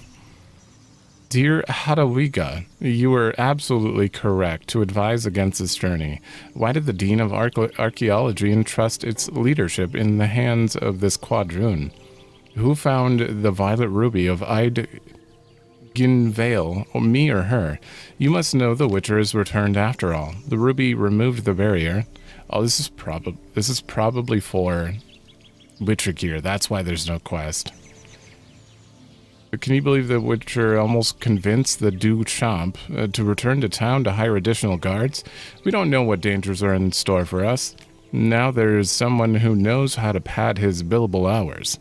Dear Hadawiga, you were absolutely correct to advise against this journey. Why did the Dean of Archaeology entrust its leadership in the hands of this quadroon? Who found the violet ruby of Ide Ginvale, or me or her? You must know the Witcher has returned after all. The ruby removed the barrier. Oh, this is probably for Witcher gear. That's why there's no quest. But can you believe the Witcher almost convinced the Toussaint to return to town to hire additional guards? We don't know what dangers are in store for us. Now there's someone who knows how to pad his billable hours.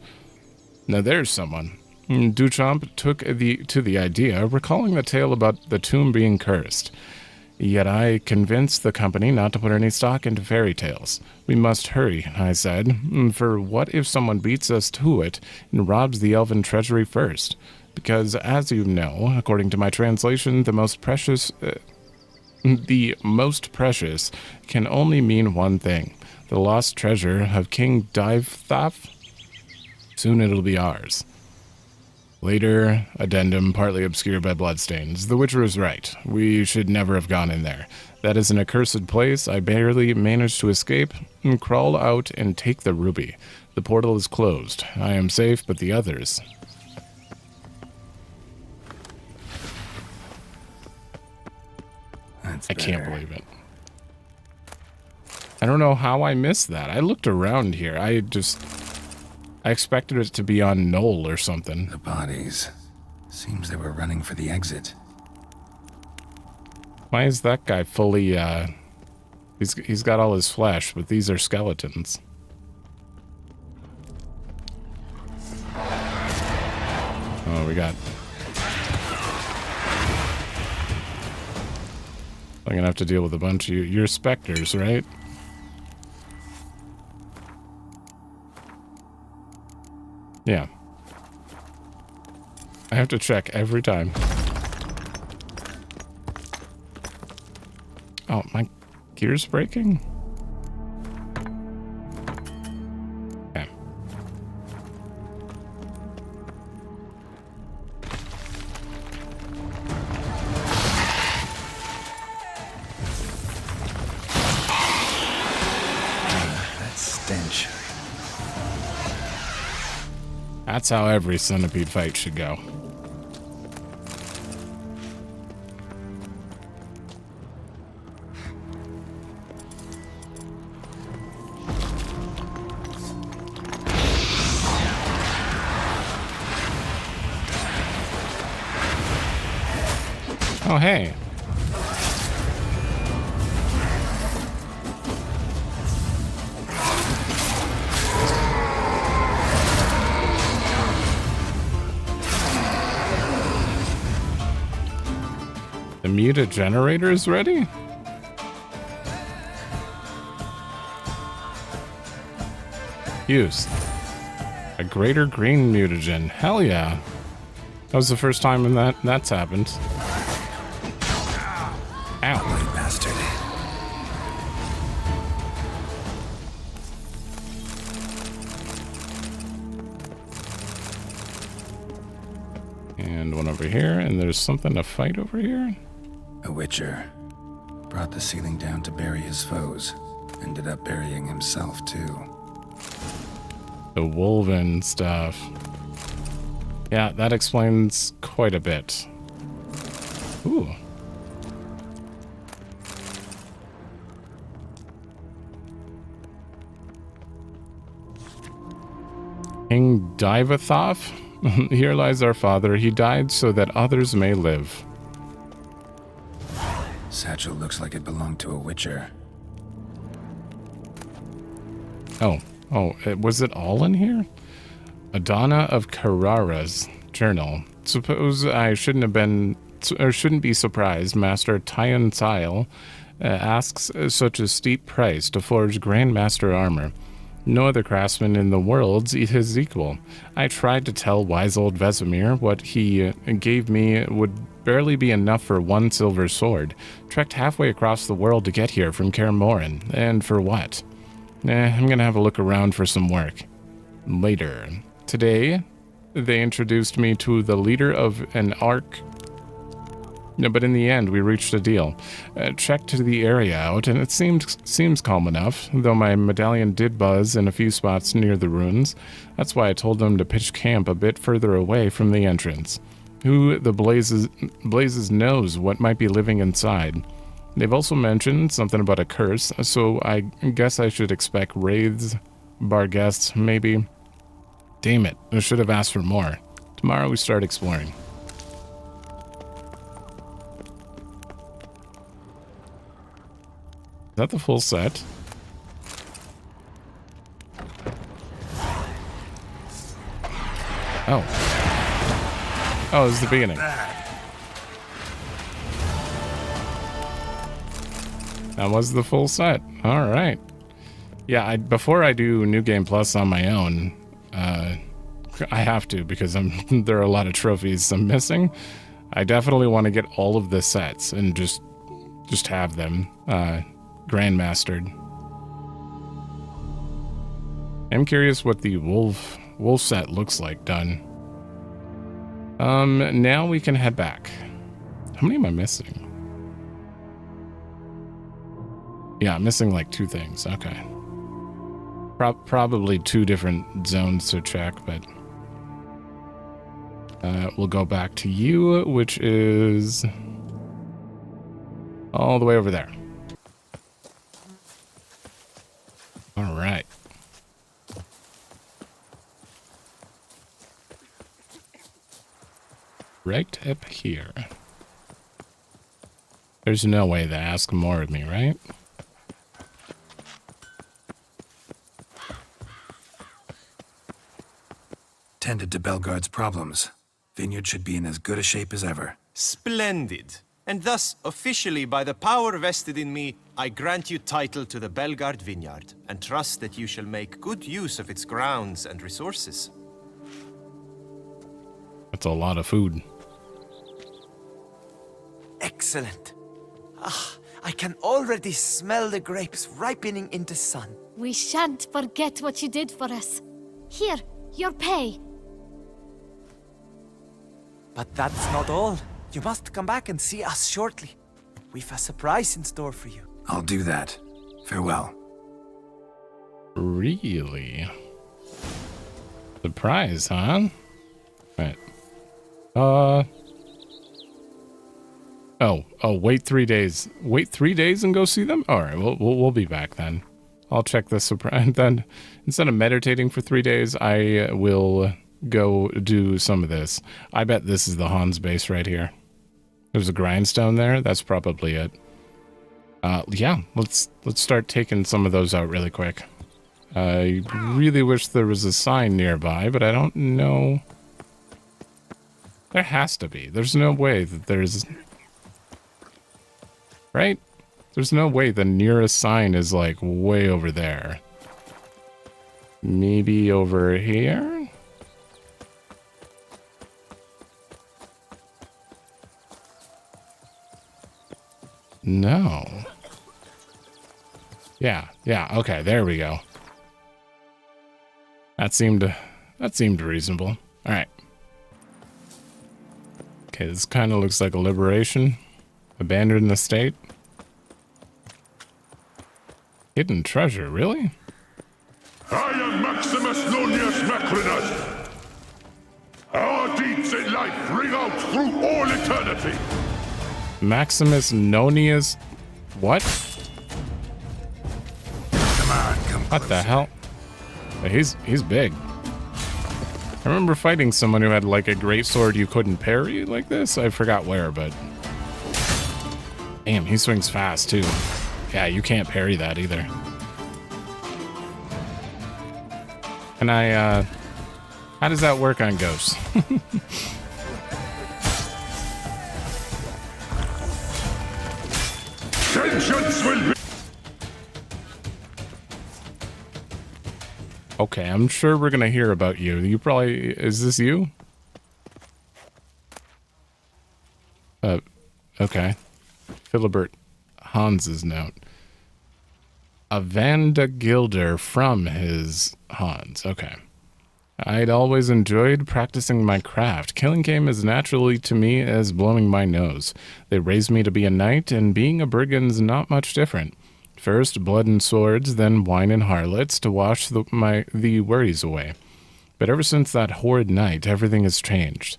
Now there's someone. Duchamp took to the idea, recalling the tale about the tomb being cursed. Yet I convinced the company not to put any stock into fairy tales. We must hurry, I said, for what if someone beats us to it and robs the elven treasury first? Because, as you know, according to my translation, the most precious can only mean one thing. The lost treasure of King Divethaf? Soon it'll be ours. Later, addendum partly obscured by bloodstains. The Witcher is right. We should never have gone in there. That is an accursed place. I barely managed to escape and crawl out and take the ruby. The portal is closed. I am safe, but the others... That's I can't better. believe it. I don't know how I missed that. I looked around here. I expected it to be on Knoll or something. The bodies. Seems they were running for the exit. Why is that guy fully, he's got all his flesh, but these are skeletons. Oh, we got... I'm gonna have to deal with a bunch of you. You're specters, right? Yeah. I have to check every time. Oh, my gear's breaking? Okay. That stench. That's how every centipede fight should go. Oh, hey. The muta generator is ready? Used. A greater green mutagen. Hell yeah. That was the first time when that's happened. Ow. Bloody bastard. And one over here, and there's something to fight over here? A witcher. Brought the ceiling down to bury his foes. Ended up burying himself, too. The wolven stuff. Yeah, that explains quite a bit. Ooh. King Divathoth? Here lies our father. He died so that others may live. Satchel looks like it belonged to a witcher. Oh, was it all in here? Adana of Carrara's journal. Suppose I shouldn't be surprised Master Tyon Sile asks such a steep price to forge Grandmaster armor. No other craftsman in the world's his equal. I tried to tell wise old Vesemir what he gave me would barely be enough for one silver sword. Trekked halfway across the world to get here from Kaer Morhen. And for what? I'm gonna have a look around for some work. Later. Today, they introduced me to the leader of an arc. No, but in the end, we reached a deal. Checked the area out, and it seems calm enough, though my medallion did buzz in a few spots near the ruins. That's why I told them to pitch camp a bit further away from the entrance. Who the blazes knows what might be living inside. They've also mentioned something about a curse, so I guess I should expect wraiths, barguests, maybe. Damn it, I should have asked for more. Tomorrow we start exploring. Is that the full set? Oh. Oh, it's the beginning. That was the full set. All right. Yeah, before I do New Game Plus on my own, I have to because there are a lot of trophies I'm missing. I definitely want to get all of the sets and just have them grandmastered. I'm curious what the wolf set looks like done. Now we can head back. How many am I missing? Yeah, I'm missing like 2 things. Okay. Probably 2 different zones to check, but we'll go back to you, which is All the way over there. All right. Right up here. There's no way they ask more of me, right? Tended to Belgard's problems. Vineyard should be in as good a shape as ever. Splendid. And thus, officially, by the power vested in me, I grant you title to the Belgard Vineyard, and trust that you shall make good use of its grounds and resources. That's a lot of food. Excellent. I can already smell the grapes ripening in the sun. We shan't forget what you did for us. Here, your pay. But that's not all. You must come back and see us shortly. We've a surprise in store for you. I'll do that. Farewell. Really? Surprise, huh? Right. Oh, wait 3 days. Wait 3 days and go see them? All right, we'll be back then. I'll check the surprise. Then, instead of meditating for 3 days, I will go do some of this. I bet this is the Hans base right here. There's a grindstone there. That's probably it. Yeah, let's start taking some of those out really quick. I really wish there was a sign nearby, but I don't know. There has to be. There's no way that there's... Right? There's no way the nearest sign is like way over there. Maybe over here? No. Yeah, okay, there we go. That seemed reasonable. All right. Okay, this kind of looks like a liberation. Abandoned estate. Hidden treasure, really? I am Maximus Nonius Macrinus. Our deeds in life ring out through all eternity. Maximus Nonius... What? Come on, come What closer. the hell? He's big. I remember fighting someone who had like a great sword you couldn't parry like this. I forgot where, but... Damn, he swings fast too. Yeah, you can't parry that either. And how does that work on ghosts? Vengeance will be... Okay, I'm sure we're gonna hear about you. You probably... Is this you? Okay. Philibert Hans's note. A Vanda Gilder from his Hans. Okay. I'd always enjoyed practicing my craft. Killing came as naturally to me as blowing my nose. They raised me to be a knight, and being a brigand's not much different. First, blood and swords, then wine and harlots to wash the worries away. But ever since that horrid night, everything has changed.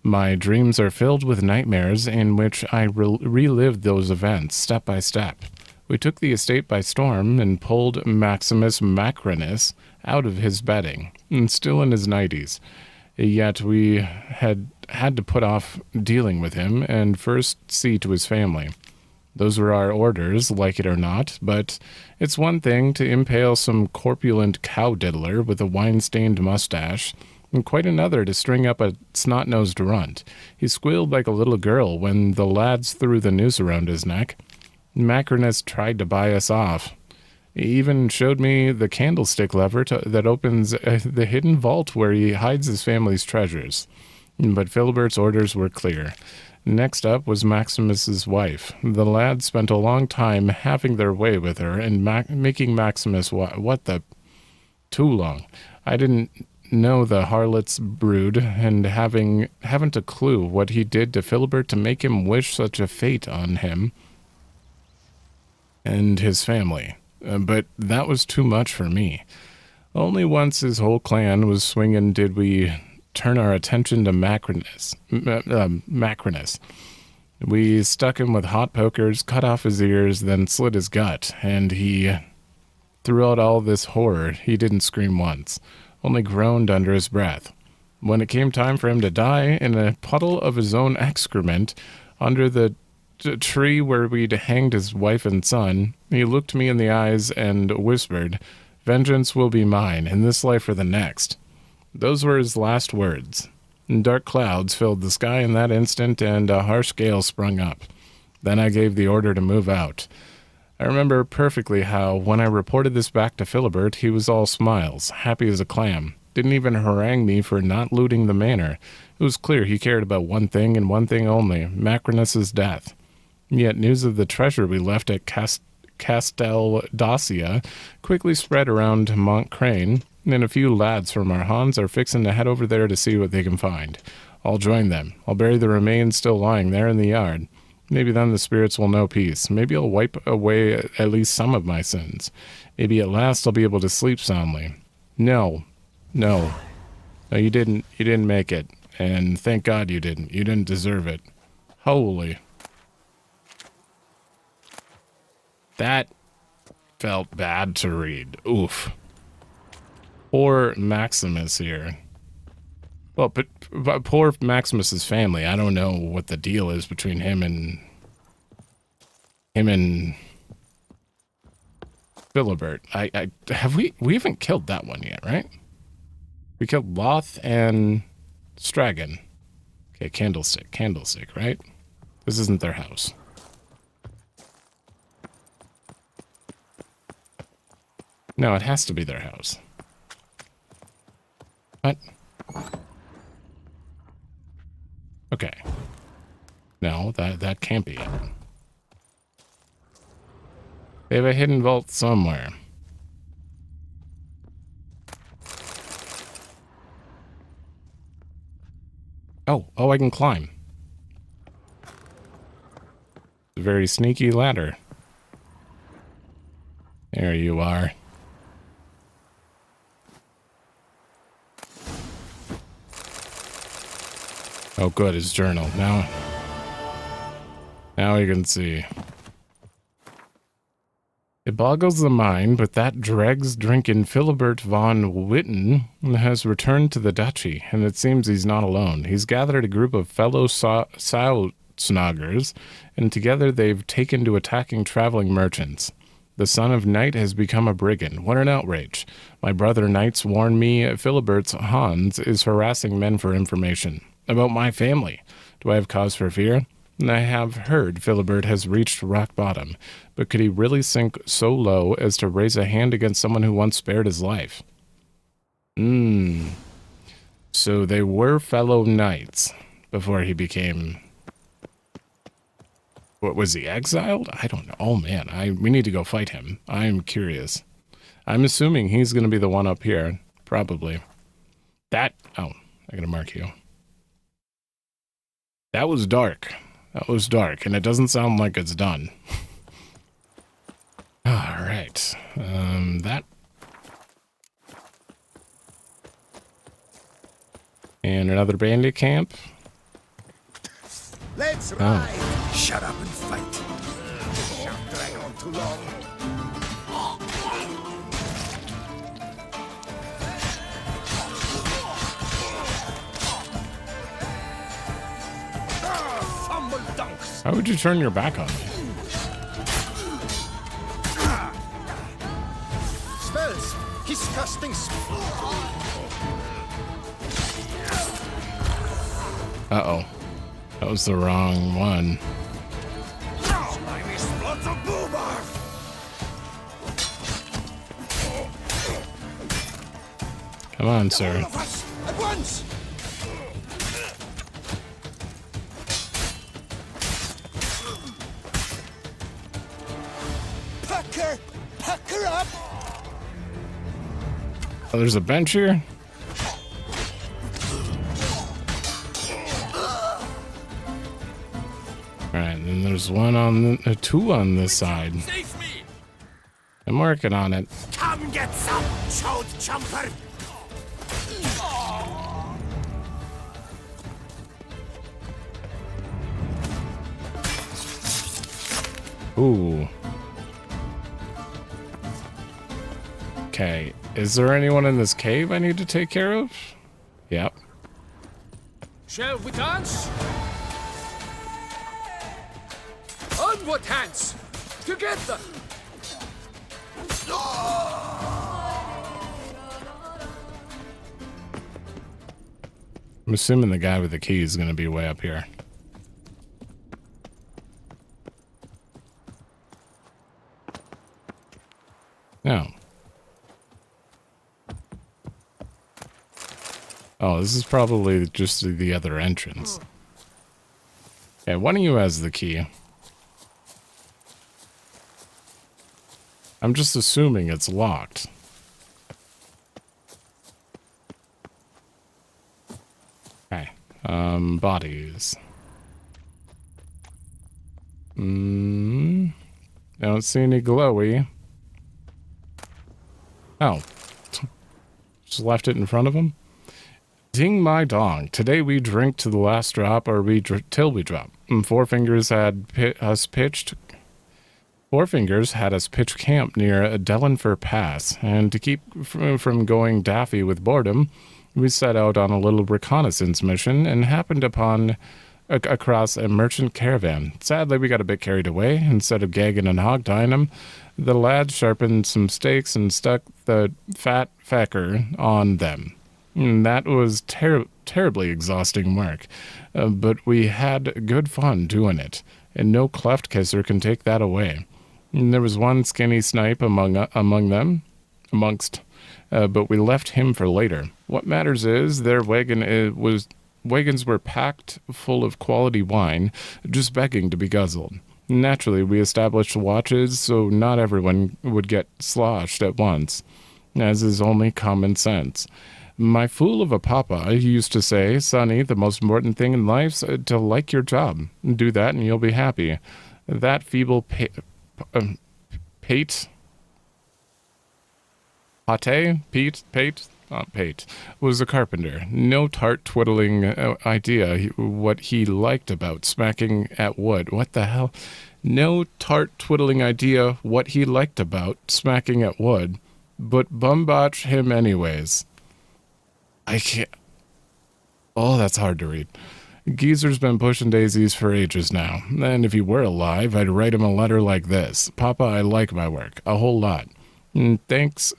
My dreams are filled with nightmares in which I relived those events step by step. We took the estate by storm and pulled Maximus Macrinus out of his bedding, and still in his 90s. Yet we had to put off dealing with him and first see to his family. Those were our orders, like it or not, but it's one thing to impale some corpulent cow diddler with a wine-stained mustache, and quite another to string up a snot-nosed runt. He squealed like a little girl when the lads threw the noose around his neck. Macrinus tried to buy us off. He even showed me the candlestick lever that opens the hidden vault where he hides his family's treasures. But Philibert's orders were clear. Next up was Maximus's wife. The lads spent a long time having their way with her and making Maximus too long. I didn't know the harlot's brood, and haven't a clue what he did to Philibert to make him wish such a fate on him and his family. But that was too much for me. Only once his whole clan was swinging did we turn our attention to Macrinus. We stuck him with hot pokers, cut off his ears, then slit his gut, and throughout all this horror, he didn't scream once, only groaned under his breath. When it came time for him to die in a puddle of his own excrement under the tree where we'd hanged his wife and son, he looked me in the eyes and whispered, "Vengeance will be mine, in this life or the next." Those were his last words. Dark clouds filled the sky in that instant, and a harsh gale sprung up. Then I gave the order to move out. I remember perfectly how, when I reported this back to Philibert, he was all smiles, happy as a clam. Didn't even harangue me for not looting the manor. It was clear he cared about one thing and one thing only, Macrinus's death. Yet news of the treasure we left at Castel Dacia quickly spread around Montcrain, and a few lads from our Hans are fixing to head over there to see what they can find. I'll join them. I'll bury the remains still lying there in the yard. Maybe then the spirits will know peace. Maybe I'll wipe away at least some of my sins. Maybe at last I'll be able to sleep soundly. No, you didn't make it. And thank God you didn't. You didn't deserve it. Holy. That felt bad to read. Oof. Poor Maximus here. Well, but poor Maximus's family. I don't know what the deal is between him and Philibert. We haven't killed that one yet, right? We killed Loth and Stragon. Okay, candlestick, right? This isn't their house. No, it has to be their house. What? Okay. No, that can't be it. They have a hidden vault somewhere. Oh, I can climb. A very sneaky ladder. There you are. Oh, good, his journal. Now we can see. It boggles the mind, but that dregs drinking Philibert von Witten has returned to the duchy, and it seems he's not alone. He's gathered a group of fellow Sausnoggers, and together they've taken to attacking traveling merchants. The son of Knight has become a brigand. What an outrage. My brother Knights warned me Philibert's Hans is harassing men for information. About my family. Do I have cause for fear? I have heard Philibert has reached rock bottom, but could he really sink so low as to raise a hand against someone who once spared his life? So they were fellow knights before he became... What, was he exiled? I don't know. Oh man, we need to go fight him. I'm curious. I'm assuming he's going to be the one up here. Probably. Oh, I gotta mark you. That was dark. And it doesn't sound like it's done. Alright. That. And another bandit camp. Let's ride! Shut up and fight. Shan't drag on too long. How would you turn your back on me? Spells! Disgusting Uh-oh. That was the wrong one. Come on, sir. At once! Pucker up! Oh, there's a bench here? Alright, then there's one on two on this side. I'm working on it. Come get some, chode chumper! Ooh. Okay. Is there anyone in this cave I need to take care of? Yep. Shall we dance? Onward, hands! Together! I'm assuming the guy with the key is going to be way up here. No. Oh, this is probably just the other entrance. Okay, one of you has the key. I'm just assuming it's locked. Okay. Bodies. I don't see any glowy. Oh. Just left it in front of him? Ding my dong. Today we drink to the last drop, or till we drop. Four Fingers had us pitch camp near Dellenfur Pass, and to keep from going daffy with boredom, we set out on a little reconnaissance mission and happened across a merchant caravan. Sadly, we got a bit carried away. Instead of gagging and hog-tying them, the lads sharpened some stakes and stuck the fat fecker on them. That was terribly exhausting work, but we had good fun doing it, and no cleft kisser can take that away. There was one skinny snipe amongst, but we left him for later. What matters is their wagons were packed full of quality wine, just begging to be guzzled. Naturally, we established watches so not everyone would get sloshed at once, as is only common sense. My fool of a papa used to say, "Sonny, the most important thing in life's to like your job. Do that and you'll be happy." That feeble Pate was a carpenter. No tart twiddling idea what he liked about smacking at wood. What the hell? No tart twiddling idea what he liked about smacking at wood, but bumbotch him anyways. I can't. Oh, that's hard to read. Geezer's been pushing daisies for ages now, and if he were alive, I'd write him a letter like this. Papa, I like my work, a whole lot. And thanks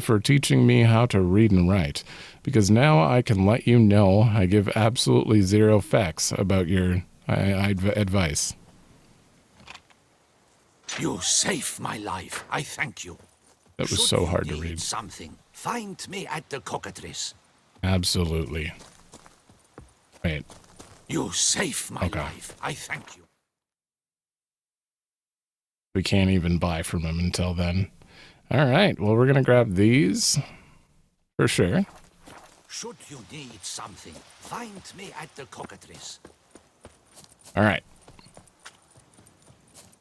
for teaching me how to read and write, because now I can let you know I give absolutely zero facts about your advice. You saved my life. I thank you. That was so hard to read. Something. Find me at the cockatrice. Absolutely. Wait. You saved my life. I thank you. We can't even buy from him until then. All right. Well, we're going to grab these for sure. Should you need something, find me at the cockatrice. All right.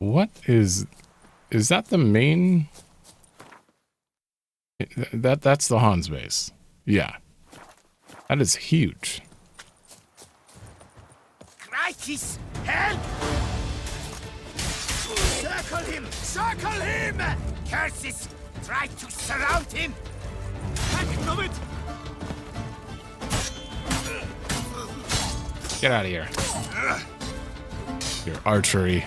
What is that the main? That's the Hans base. Yeah. That is huge. Crikey's help! Circle him! Circle him! Curses! Try to surround him! Back of it! Get out of here. Your archery.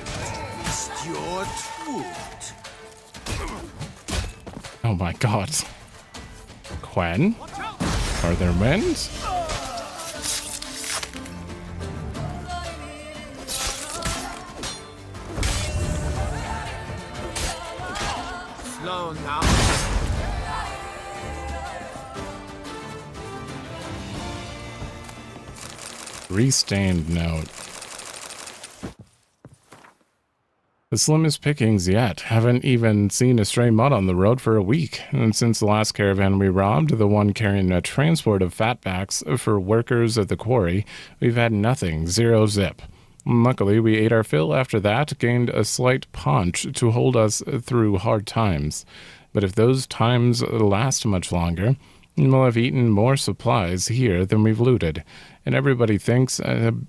Your foot. Oh my god. Quen? Are there winds? Slow now. Restained note. The slimmest pickings yet. Haven't even seen a stray mutt on the road for a week. And since the last caravan we robbed, the one carrying a transport of fatbacks for workers at the quarry, we've had nothing. Zero zip. Luckily, we ate our fill after that, gained a slight paunch to hold us through hard times. But if those times last much longer, we'll have eaten more supplies here than we've looted. And everybody thinks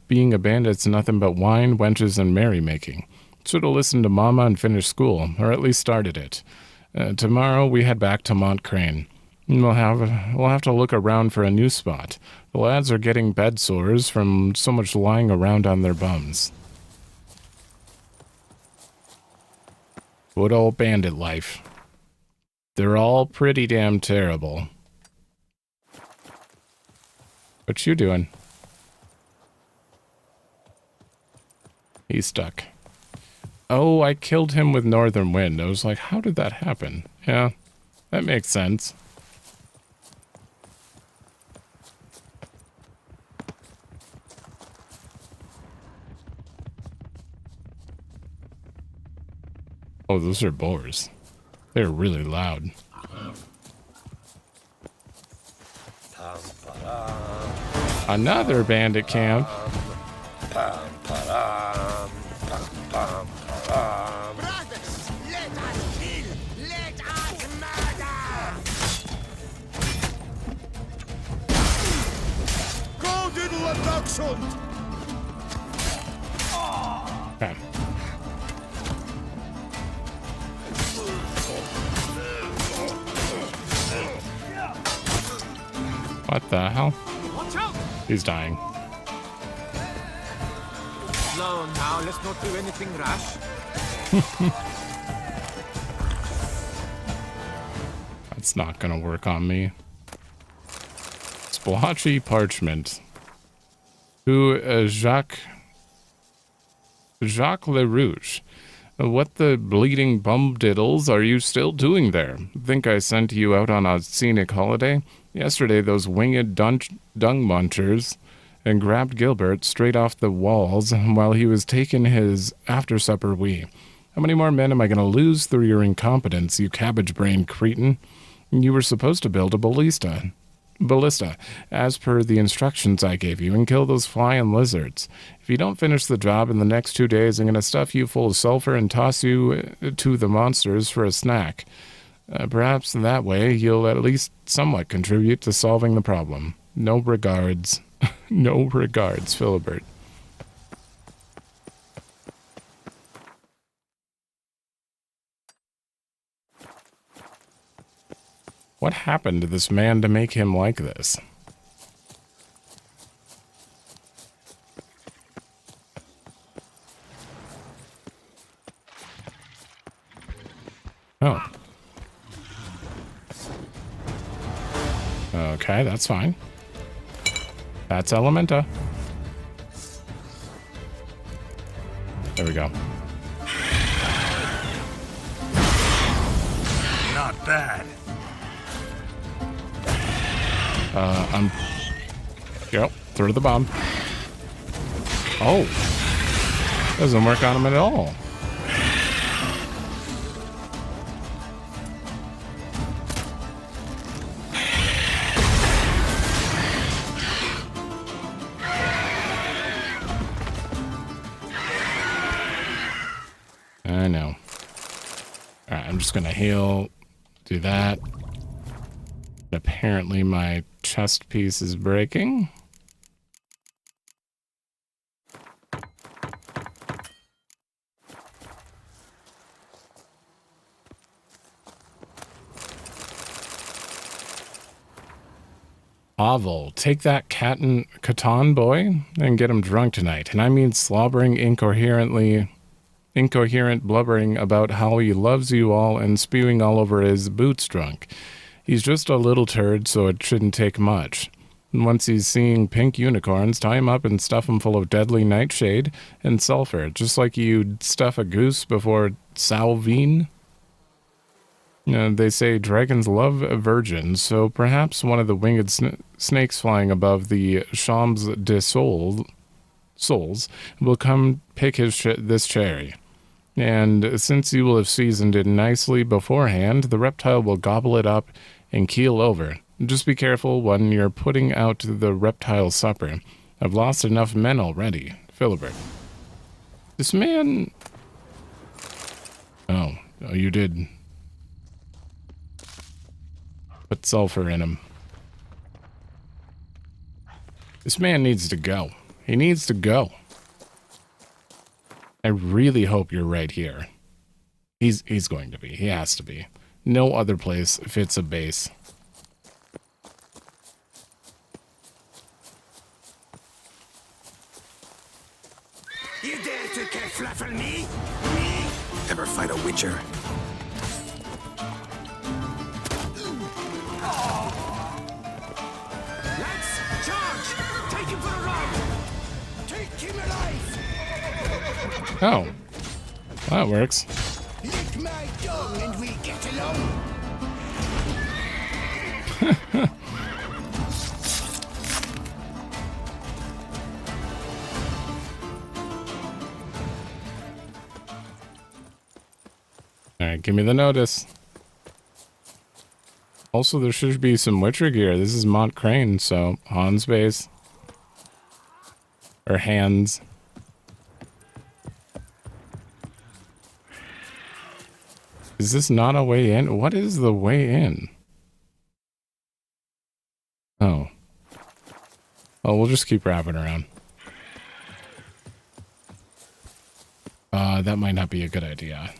being a bandit's nothing but wine, wenches, and merrymaking. Should have listened to Mama and finished school, or at least started it. Tomorrow we head back to Montcrane. We'll have to look around for a new spot. The lads are getting bed sores from so much lying around on their bums. Good old bandit life. They're all pretty damn terrible. What you doing? He's stuck. Oh, I killed him with Northern Wind. I was like, how did that happen? Yeah, that makes sense. Oh, those are boars. They're really loud. Another bandit camp. Brothers, let us kill! Let us murder! Go diddle a dachshund! Okay. What the hell? Watch out! He's dying. Slow now, let's not do anything rash. That's not gonna work on me. Splotchy parchment. To Jacques LaRouche. What the bleeding bumdiddles are you still doing there? Think I sent you out on a scenic holiday? Yesterday those winged dung munchers and grabbed Gilbert straight off the walls while he was taking his after-supper wee. How many more men am I going to lose through your incompetence, you cabbage-brained cretin? You were supposed to build a ballista, as per the instructions I gave you, and kill those flying lizards. If you don't finish the job in the next 2 days, I'm going to stuff you full of sulfur and toss you to the monsters for a snack. Perhaps that way you'll at least somewhat contribute to solving the problem. No regards. No regards, Philibert. What happened to this man to make him like this? Oh. Okay, that's fine. That's Elementa. There we go. Not bad. Yep, throw the bomb. Oh. Doesn't work on him at all. I know. Alright, I'm just gonna heal. Do that. Apparently my chest piece is breaking. Oval, take that Catan boy and get him drunk tonight. And I mean slobbering incoherent blubbering about how he loves you all and spewing all over his boots drunk. He's just a little turd, so it shouldn't take much. And once he's seeing pink unicorns, tie him up and stuff him full of deadly nightshade and sulfur, just like you'd stuff a goose before Salvine. They say dragons love virgins, so perhaps one of the winged snakes flying above the Champs de Souls will come pick this cherry. And since you will have seasoned it nicely beforehand, the reptile will gobble it up and keel over. Just be careful when you're putting out the reptile supper. I've lost enough men already. Philibert. This man... Oh, you did... put sulfur in him. This man needs to go. He needs to go. I really hope you're right here. He's going to be. He has to be. No other place fits a base. You dare to kerfluffle me? Me? Ever fight a witcher? Lads, charge! Take him for a ride! Take him alive! Oh. Well, that works. Lick my tongue and we get along! Alright, give me the notice. Also, there should be some Witcher gear. This is Mont Crane, so Hans base. Or hands. Is this not a way in? What is the way in? Oh. Oh, we'll just keep wrapping around. That might not be a good idea.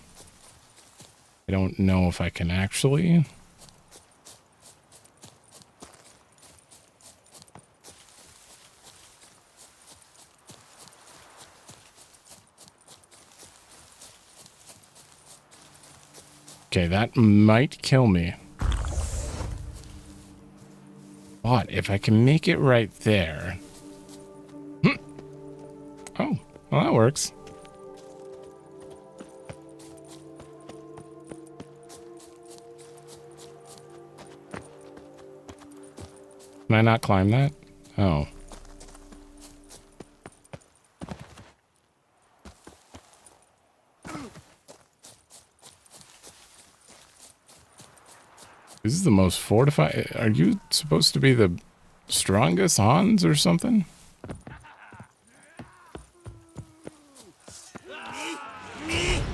I don't know if I can actually. Okay, that might kill me. But if I can make it right there. Oh, well, that works. Can I not climb that? Oh. This is the most fortified. Are you supposed to be the strongest Hans or something?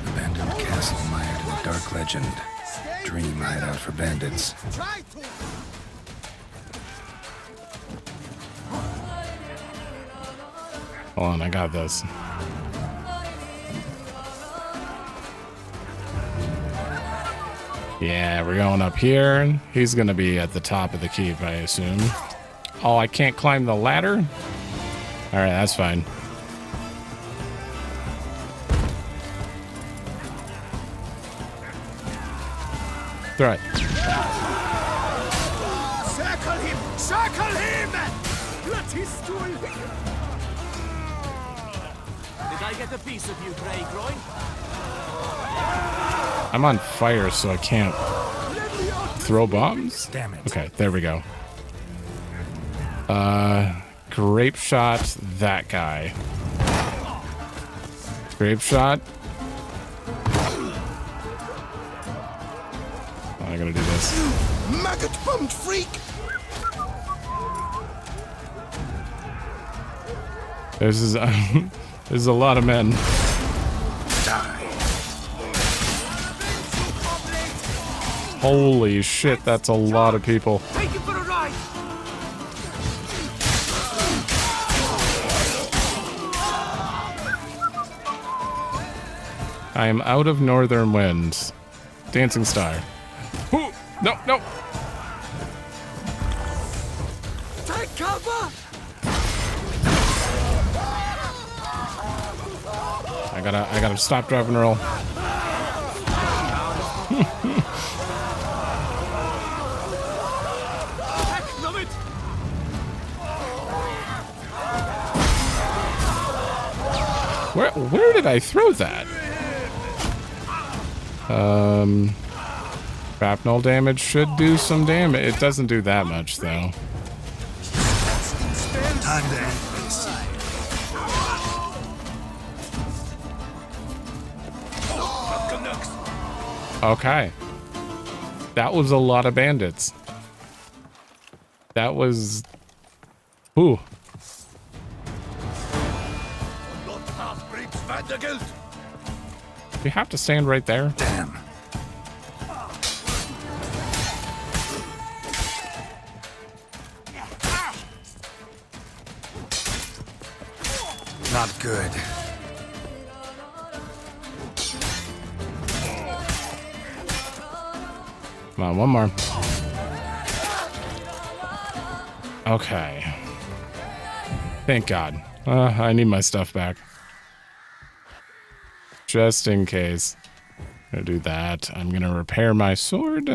Abandoned castle mired in a dark legend. Dream hideout for bandits. Try to! Hold on, I got this. Yeah, we're going up here. He's gonna be at the top of the keep, I assume. Oh, I can't climb the ladder? Alright, that's fine. Throw it. Circle him! Circle him! Bloody stool! Did I get a piece of you, Grey Groin? I'm on fire, so I can't throw bombs? Damn it. Okay, there we go. Grape shot that guy. Grape shot. Oh, I gotta do this. Maggot-bummed freak! There's a lot of men. Die. Holy shit, that's a lot of people. Take him for a ride! I am out of northern winds. Dancing star. Ooh, no, no. Take cover! I gotta stop, drop, and roll. Where did I throw that? Shrapnel damage should do some damage. It doesn't do that much, though. Time to end this. Okay. That was a lot of bandits. That was... Ooh. You have to stand right there. Damn. Not good. Come on, one more. Okay. Thank God. I need my stuff back. Just in case. I'm gonna do that. I'm gonna repair my sword.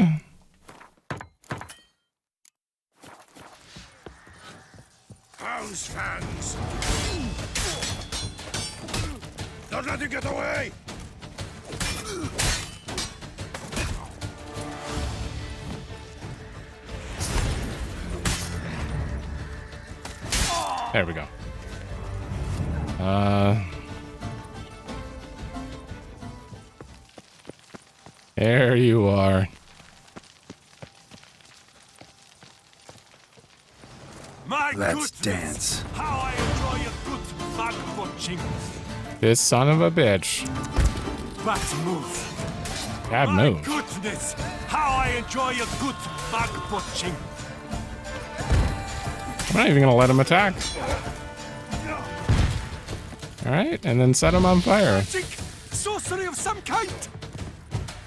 House fans! Don't let him get away! There we go. There you are. My Let's goodness, dance. how I enjoy a good back watching. This son of a bitch. That move. Bad My move. goodness, how I enjoy a good back watching. I'm not even gonna let him attack. Alright, and then set him on fire. Magic, sorcery of some kind.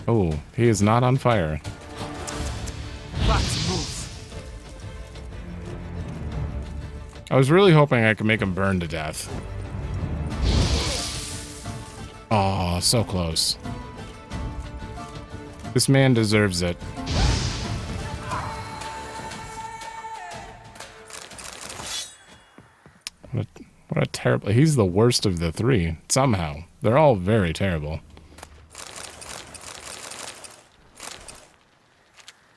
Oh, he is not on fire. That move. I was really hoping I could make him burn to death. Oh, so close. This man deserves it. What a terrible... He's the worst of the three, somehow. They're all very terrible.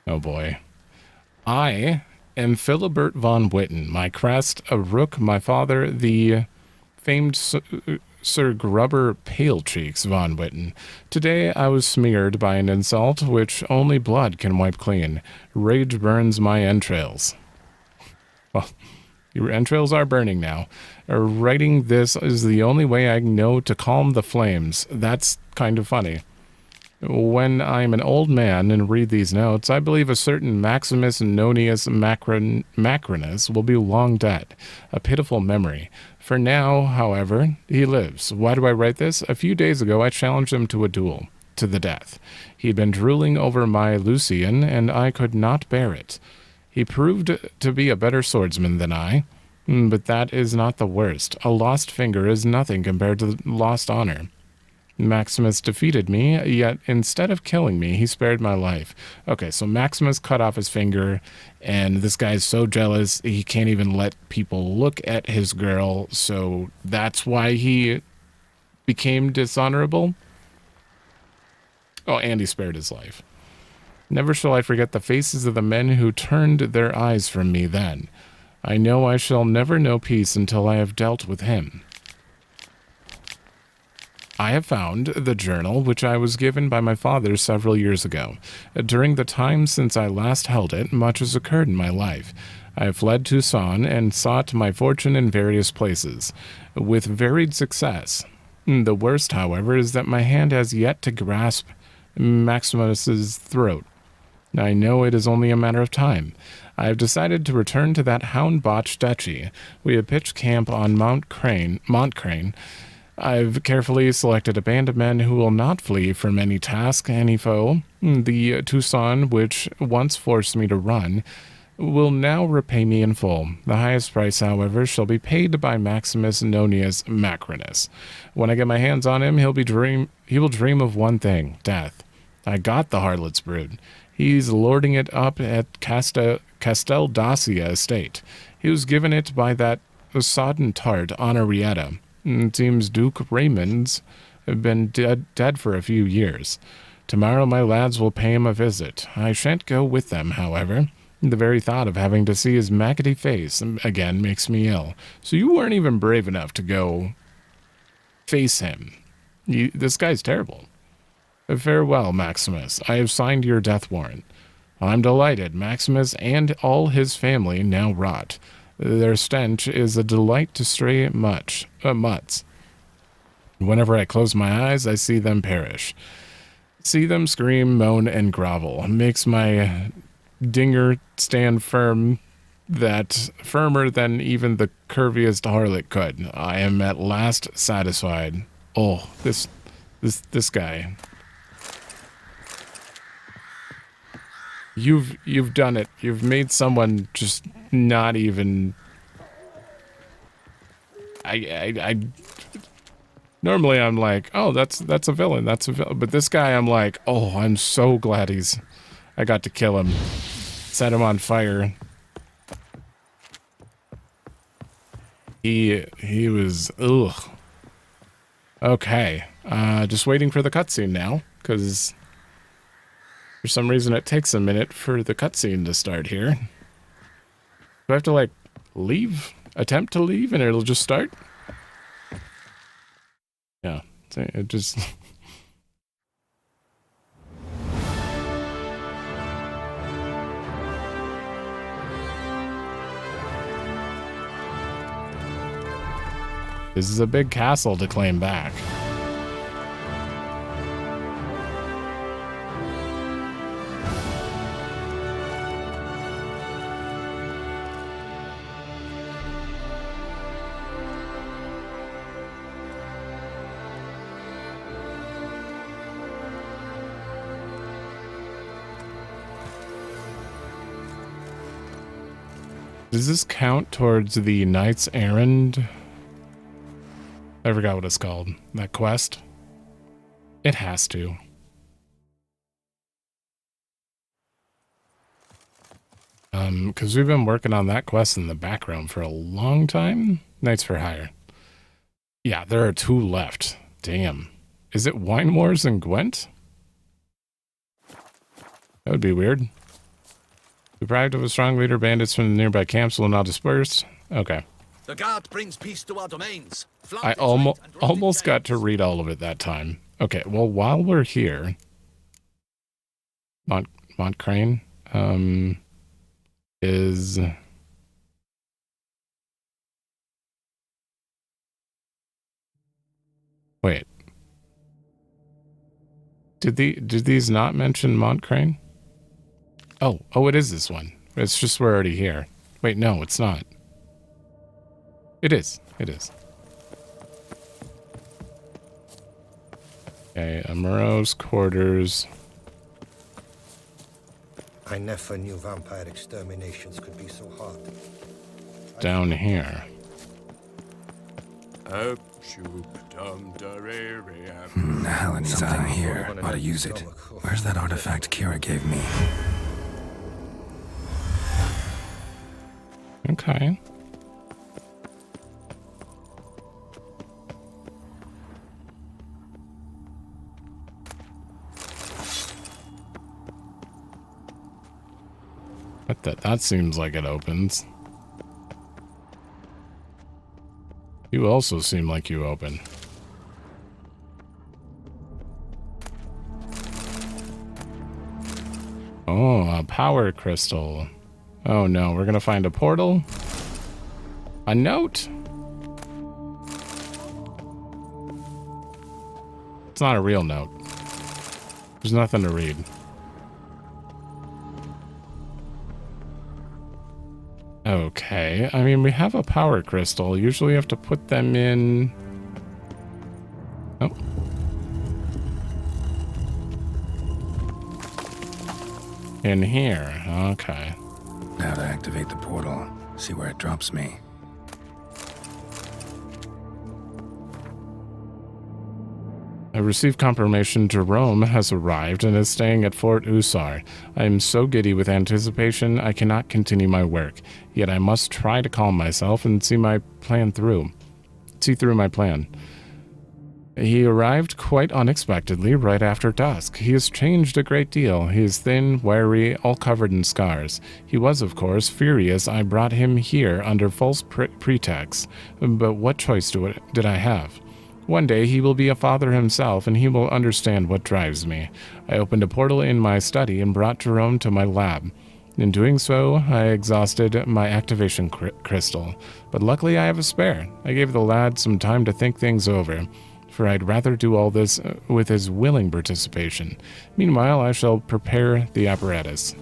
Oh boy. I am Philibert von Witten. My crest, a rook. My father, the famed Sir Grubber Palecheeks von Witten. Today I was smeared by an insult which only blood can wipe clean. Rage burns my entrails. Well, your entrails are burning now. Writing this is the only way I know to calm the flames. That's kind of funny. When I'm an old man and read these notes, I believe a certain Maximus Nonius Macrinus will be long dead. A pitiful memory. For now, however, he lives. Why do I write this? A few days ago, I challenged him to a duel. To the death. He'd been drooling over my Lucian, and I could not bear it. He proved to be a better swordsman than I. But that is not the worst. A lost finger is nothing compared to lost honor. Maximus defeated me, yet instead of killing me, he spared my life. Okay, so Maximus cut off his finger, and this guy's so jealous, he can't even let people look at his girl, so that's why he became dishonorable? Oh, and he spared his life. Never shall I forget the faces of the men who turned their eyes from me then. I know I shall never know peace until I have dealt with him. I have found the journal which I was given by my father several years ago. During the time since I last held it, much has occurred in my life. I have fled Toussaint and sought my fortune in various places, with varied success. The worst, however, is that my hand has yet to grasp Maximus's throat. I know it is only a matter of time. I have decided to return to that hound-botch duchy. We have pitched camp on Montcrane. I've carefully selected a band of men who will not flee from any task, any foe. The Toussaint, which once forced me to run, will now repay me in full. The highest price, however, shall be paid by Maximus Nonius Macrinus. When I get my hands on him, he will dream of one thing, death. I got the harlot's brood. He's lording it up at Castel Dacia estate. He was given it by that sodden tart, Honorietta. It seems Duke Raymond's been dead for a few years. Tomorrow my lads will pay him a visit. I shan't go with them, however. The very thought of having to see his maggoty face again makes me ill. So you weren't even brave enough to go face him. This guy's terrible. Farewell, Maximus. I have signed your death warrant. I'm delighted. Maximus and all his family now rot. Their stench is a delight to stray mutts. Whenever I close my eyes, I see them perish. See them scream, moan, and grovel. Makes my dinger stand firmer than even the curviest harlot could. I am at last satisfied. Oh, this guy. You've done it. You've made someone just not even. I normally I'm like, oh, that's a villain. That's a villain. But this guy, I'm like, oh, I'm so glad I got to kill him, set him on fire. He was ugh. Okay, just waiting for the cutscene now, because for some reason it takes a minute for the cutscene to start here. Do I have to like leave? Attempt to leave and it'll just start? Yeah, it just. This is a big castle to claim back. Does this count towards the Knight's Errand? I forgot what it's called. That quest? It has to. Because we've been working on that quest in the background for a long time. Knights for Hire. Yeah, there are 2 left. Damn. Is it Wine Wars and Gwent? That would be weird. Deprived of a strong leader, bandits from the nearby camps will now disperse. Okay. The guard brings peace to our domains. I almost got to read all of it that time. Okay, well, while we're here, Montcrane is wait. Did these not mention Montcrane? Oh, it is this one. It's just we're already here. Wait, no, it's not. It is. Okay, Amuro's quarters. I never knew vampire exterminations could be so hard. Down here. The hell it is down here. Ought to use it. Where's that artifact Kira gave me? Okay. That seems like it opens. You also seem like you open. Oh, a power crystal. Oh no, we're gonna find a portal? A note? It's not a real note. There's nothing to read. Okay, I mean, we have a power crystal. Usually you have to put them in... Oh. In here, okay. Now to activate the portal, see where it drops me. I received confirmation Jerome has arrived and is staying at Fort Usar. I am so giddy with anticipation I cannot continue my work, yet I must try to calm myself and see my plan through. See through my plan. He arrived quite unexpectedly right after dusk. He has changed a great deal. He is thin, wiry, all covered in scars. He was, of course, furious I brought him here under false pretexts, but what choice did I have? One day he will be a father himself, and he will understand what drives me. I opened a portal in my study and brought Jerome to my lab. In doing so, I exhausted my activation crystal, but luckily I have a spare. I gave the lad some time to think things over, for I'd rather do all this with his willing participation. Meanwhile, I shall prepare the apparatus.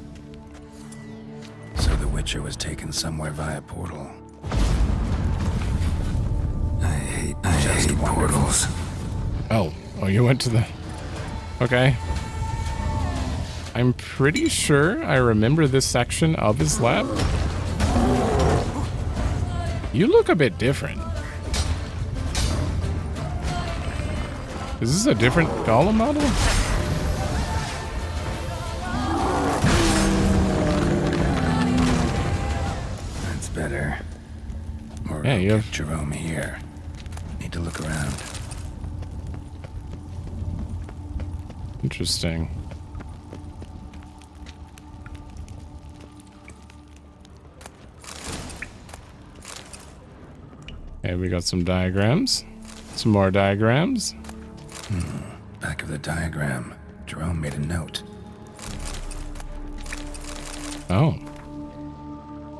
So the Witcher was taken somewhere via portal. I hate portals. Oh, you went to the... Okay. I'm pretty sure I remember this section of his lab. You look a bit different. Is this a different golem model? That's better. Or Yeah, you have Jerome here. Need to look around. Interesting. Okay, we got some diagrams. Some more diagrams. Back of the diagram, Jerome made a note. Oh.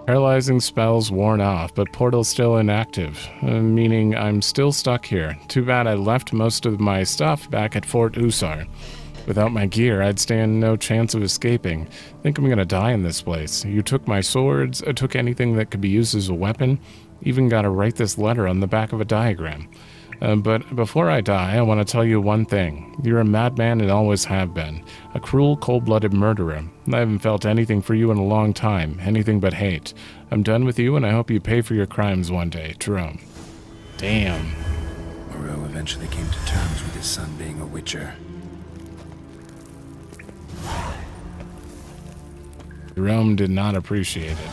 Paralyzing spells worn off, but portal still inactive, meaning I'm still stuck here. Too bad I left most of my stuff back at Fort Usar. Without my gear, I'd stand no chance of escaping. Think I'm gonna die in this place. You took my swords, took anything that could be used as a weapon, even gotta write this letter on the back of a diagram. But before I die, I want to tell you one thing. You're a madman and always have been. A cruel, cold-blooded murderer. I haven't felt anything for you in a long time. Anything but hate. I'm done with you, and I hope you pay for your crimes one day. Jerome. Damn. Moreau eventually came to terms with his son being a witcher. Jerome did not appreciate it.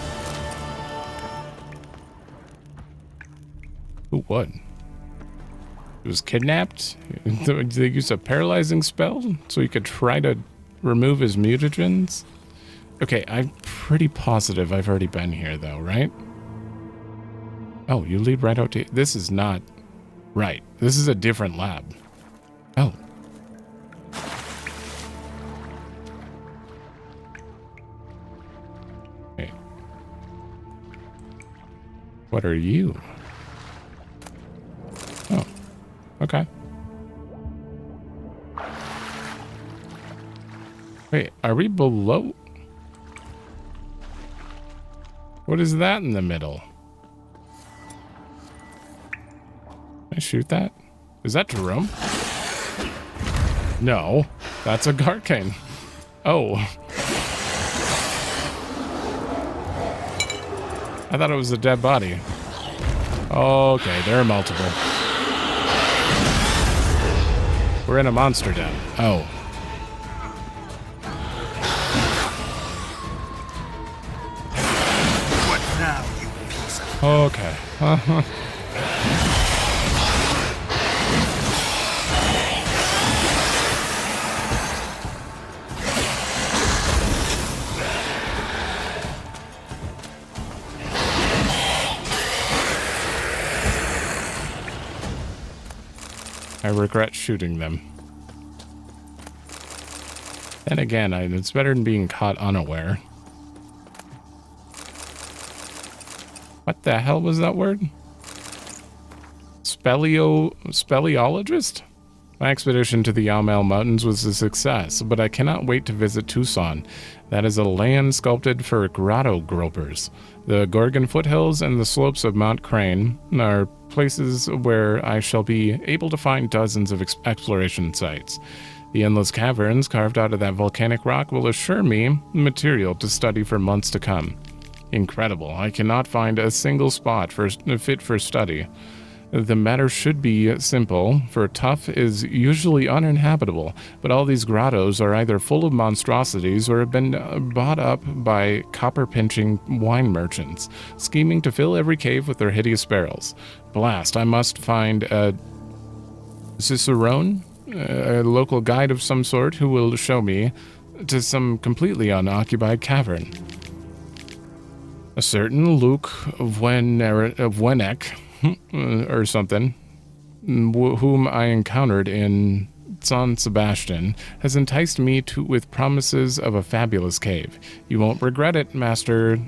Who would? He was kidnapped? They used a paralyzing spell so he could try to remove his mutagens? Okay, I'm pretty positive I've already been here though, right? Oh, you lead right out to... This is not... Right. This is a different lab. Oh. Okay. What are you? Oh. Okay. Wait, are we below? What is that in the middle? Can I shoot that? Is that Jerome? No, that's a Garkane. Oh. I thought it was a dead body. Okay, there are multiple. We're in a monster den. Oh. What now, you piece of... Okay. I regret shooting them. Then again, it's better than being caught unaware. What the hell was that word? Speleologist? My expedition to the Yaumel Mountains was a success, but I cannot wait to visit Toussaint. That is a land sculpted for grotto gropers. The Gorgon foothills and the slopes of Mount Crane are places where I shall be able to find dozens of exploration sites. The endless caverns carved out of that volcanic rock will assure me material to study for months to come. Incredible. I cannot find a single spot fit for study. The matter should be simple, for Tough is usually uninhabitable, but all these grottos are either full of monstrosities or have been bought up by copper-pinching wine merchants, scheming to fill every cave with their hideous barrels. Blast, I must find a cicerone, a local guide of some sort who will show me to some completely unoccupied cavern. A certain Luke of Wennek, or something, whom I encountered in San Sebastian, has enticed me with promises of a fabulous cave. You won't regret it, Master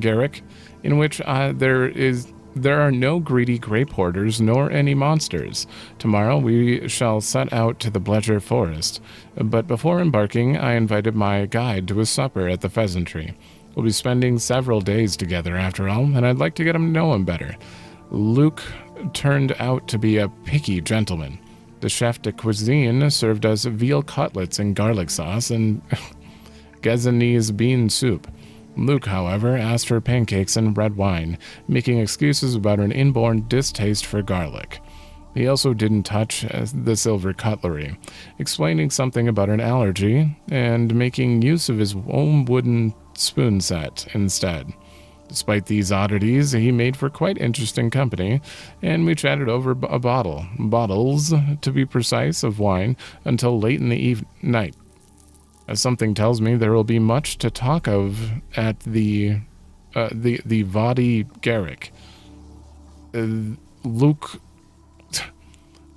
Garrick, in which there are no greedy grape hoarders nor any monsters. Tomorrow we shall set out to the Bledger Forest, but before embarking I invited my guide to a supper at the Pheasantry. We'll be spending several days together after all, and I'd like to get to know him better. Luke turned out to be a picky gentleman. The chef de cuisine served us veal cutlets in garlic sauce, and Gazanese bean soup. Luke, however, asked for pancakes and red wine, making excuses about an inborn distaste for garlic. He also didn't touch the silver cutlery, explaining something about an allergy and making use of his own wooden spoon set instead. Despite these oddities, he made for quite interesting company, and we chatted over bottles to be precise, of wine until late in the night. As something tells me there will be much to talk of at the Vadi Garrick. The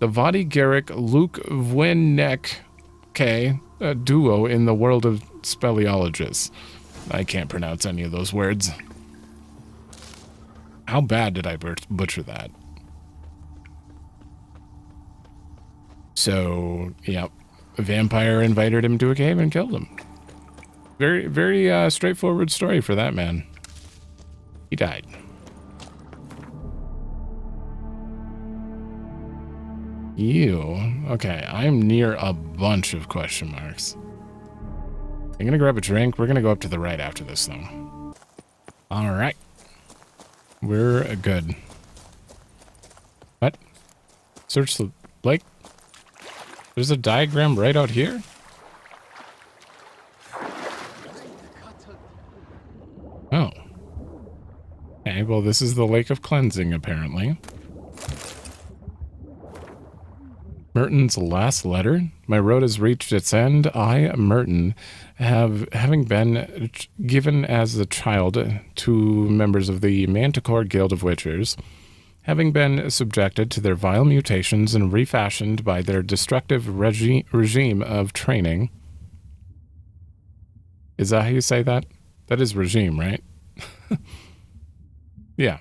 Vadi Garrick Luke Vwenek duo in the world of speleologists. I can't pronounce any of those words. How bad did I butcher that? So, yeah, a vampire invited him to a cave and killed him. Very, very straightforward story for that man. He died. Okay, I'm near a bunch of question marks. I'm gonna grab a drink. We're gonna go up to the right after this, though. All right. We're good. What? Search the lake? There's a diagram right out here? Oh. Okay, well, this is the Lake of Cleansing, apparently. Merton's last letter. My road has reached its end. I, Merton, having been given as a child to members of the Manticore Guild of Witchers, having been subjected to their vile mutations and refashioned by their destructive regime of training. Is that how you say that? That is regime, right? Yeah.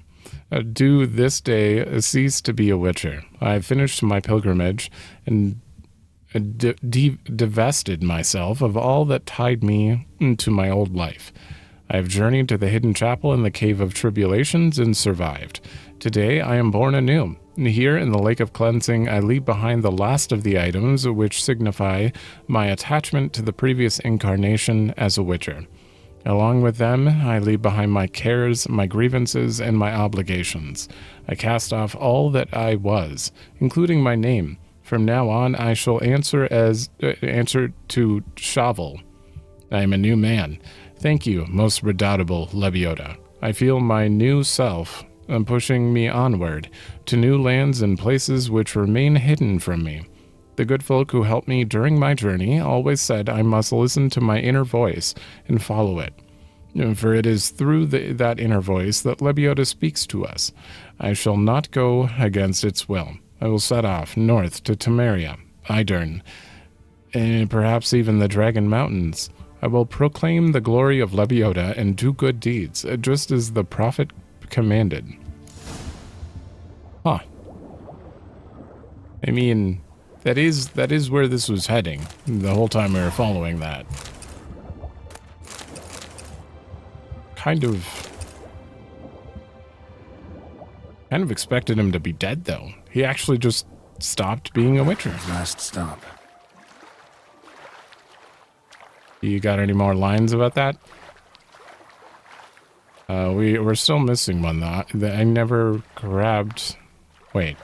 Do this day cease to be a witcher. I have finished my pilgrimage and divested myself of all that tied me to my old life. I have journeyed to the hidden chapel in the Cave of Tribulations and survived. Today I am born anew. Here in the Lake of Cleansing, I leave behind the last of the items which signify my attachment to the previous incarnation as a witcher. Along with them, I leave behind my cares, my grievances, and my obligations. I cast off all that I was, including my name. From now on, I shall answer to Shovel. I am a new man. Thank you, most redoubtable Lebioda. I feel my new self pushing me onward to new lands and places which remain hidden from me. The good folk who helped me during my journey always said I must listen to my inner voice and follow it. For it is through that inner voice that Lebioda speaks to us. I shall not go against its will. I will set off north to Temeria, Idern, and perhaps even the Dragon Mountains. I will proclaim the glory of Lebioda and do good deeds, just as the prophet commanded. Huh. I mean, that is where this was heading the whole time we were following that. Kind of expected him to be dead, though. He actually just stopped being a witcher. Last stop. You got any more lines about that? We're still missing one, though. I never grabbed... Wait.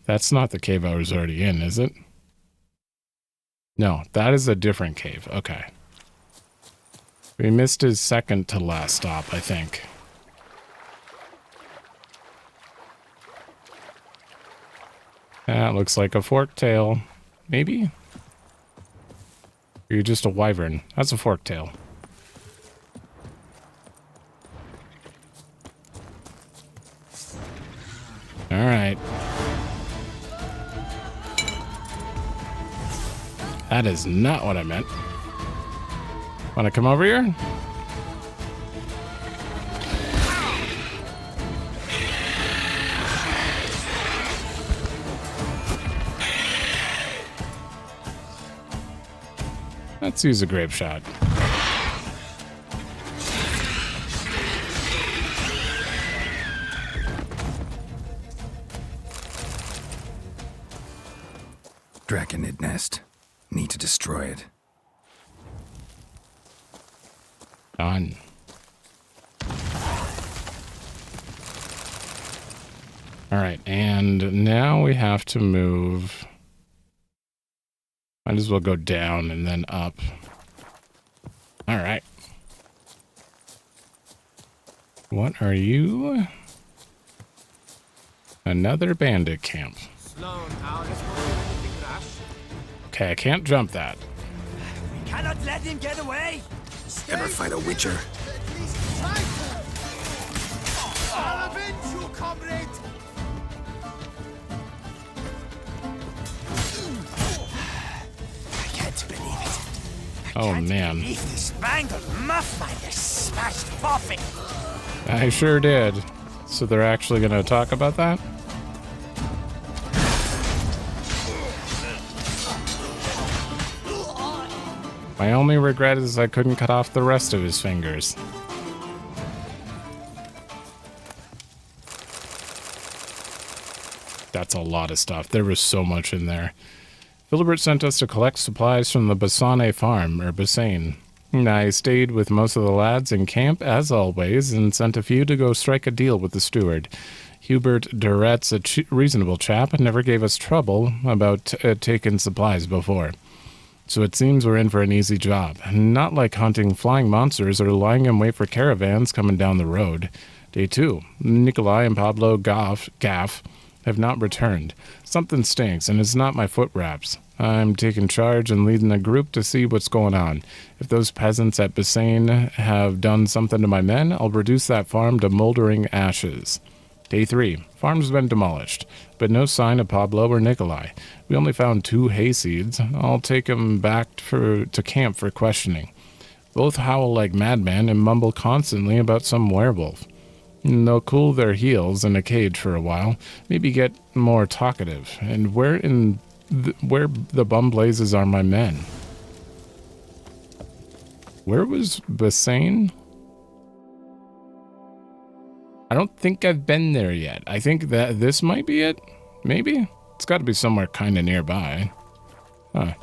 That's not the cave I was already in, is it? No, that is a different cave. Okay. We missed his second to last stop, I think. That looks like a fork tail. Maybe? Or you're just a wyvern. That's a fork tail. Alright. That is not what I meant. Want to come over here? Let's use a grape shot. Draconid nest. Need to destroy it. Done. All right, and now we have to move. Might as well go down and then up. All right. What are you? Another bandit camp. Slow now, let's not do anything rash. Okay, I can't jump that. We cannot let him get away! Ever fight a witcher? I'll avenge you, comrade! I can't believe it. Oh, Can't man. believe this mangled muff I just smashed popping. I sure did. So they're actually going to talk about that? My only regret is I couldn't cut off the rest of his fingers. That's a lot of stuff. There was so much in there. Philibert sent us to collect supplies from the Bassane farm, or Bassane. I stayed with most of the lads in camp, as always, and sent a few to go strike a deal with the steward. Hubert Duret's a reasonable chap and never gave us trouble about taking supplies before. So it seems we're in for an easy job. Not like hunting flying monsters or lying in wait for caravans coming down the road. Day 2. Nikolai and Pablo Gaff have not returned. Something stinks, and it's not my foot wraps. I'm taking charge and leading a group to see what's going on. If those peasants at Bassane have done something to my men, I'll reduce that farm to moldering ashes. Day 3. Farm's been demolished, but no sign of Pablo or Nikolai. We only found 2 hayseeds. I'll take them back to camp for questioning. Both howl like madmen and mumble constantly about some werewolf. They'll cool their heels in a cage for a while, maybe get more talkative. And where the bum blazes are my men? Where was Bassane? I don't think I've been there yet. I think that this might be it. Maybe? It's got to be somewhere kind of nearby. Huh.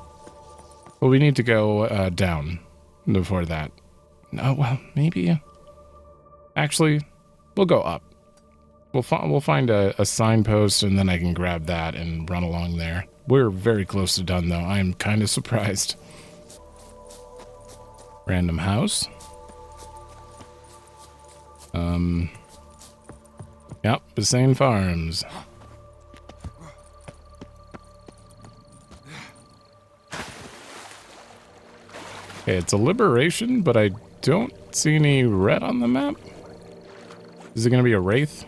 Well, we need to go down before that. No, well, maybe. Actually, we'll go up. We'll find a signpost, and then I can grab that and run along there. We're very close to done, though. I'm kind of surprised. Random house. Yep, Bassane Farms. Okay, it's a liberation, but I don't see any red on the map. Is it going to be a wraith?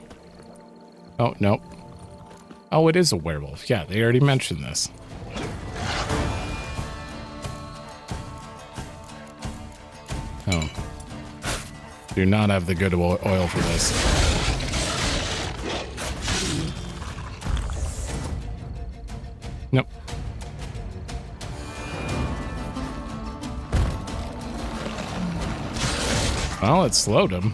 Oh, nope. Oh, it is a werewolf. Yeah, they already mentioned this. Oh. Do not have the good oil for this. Nope. Well, it slowed him.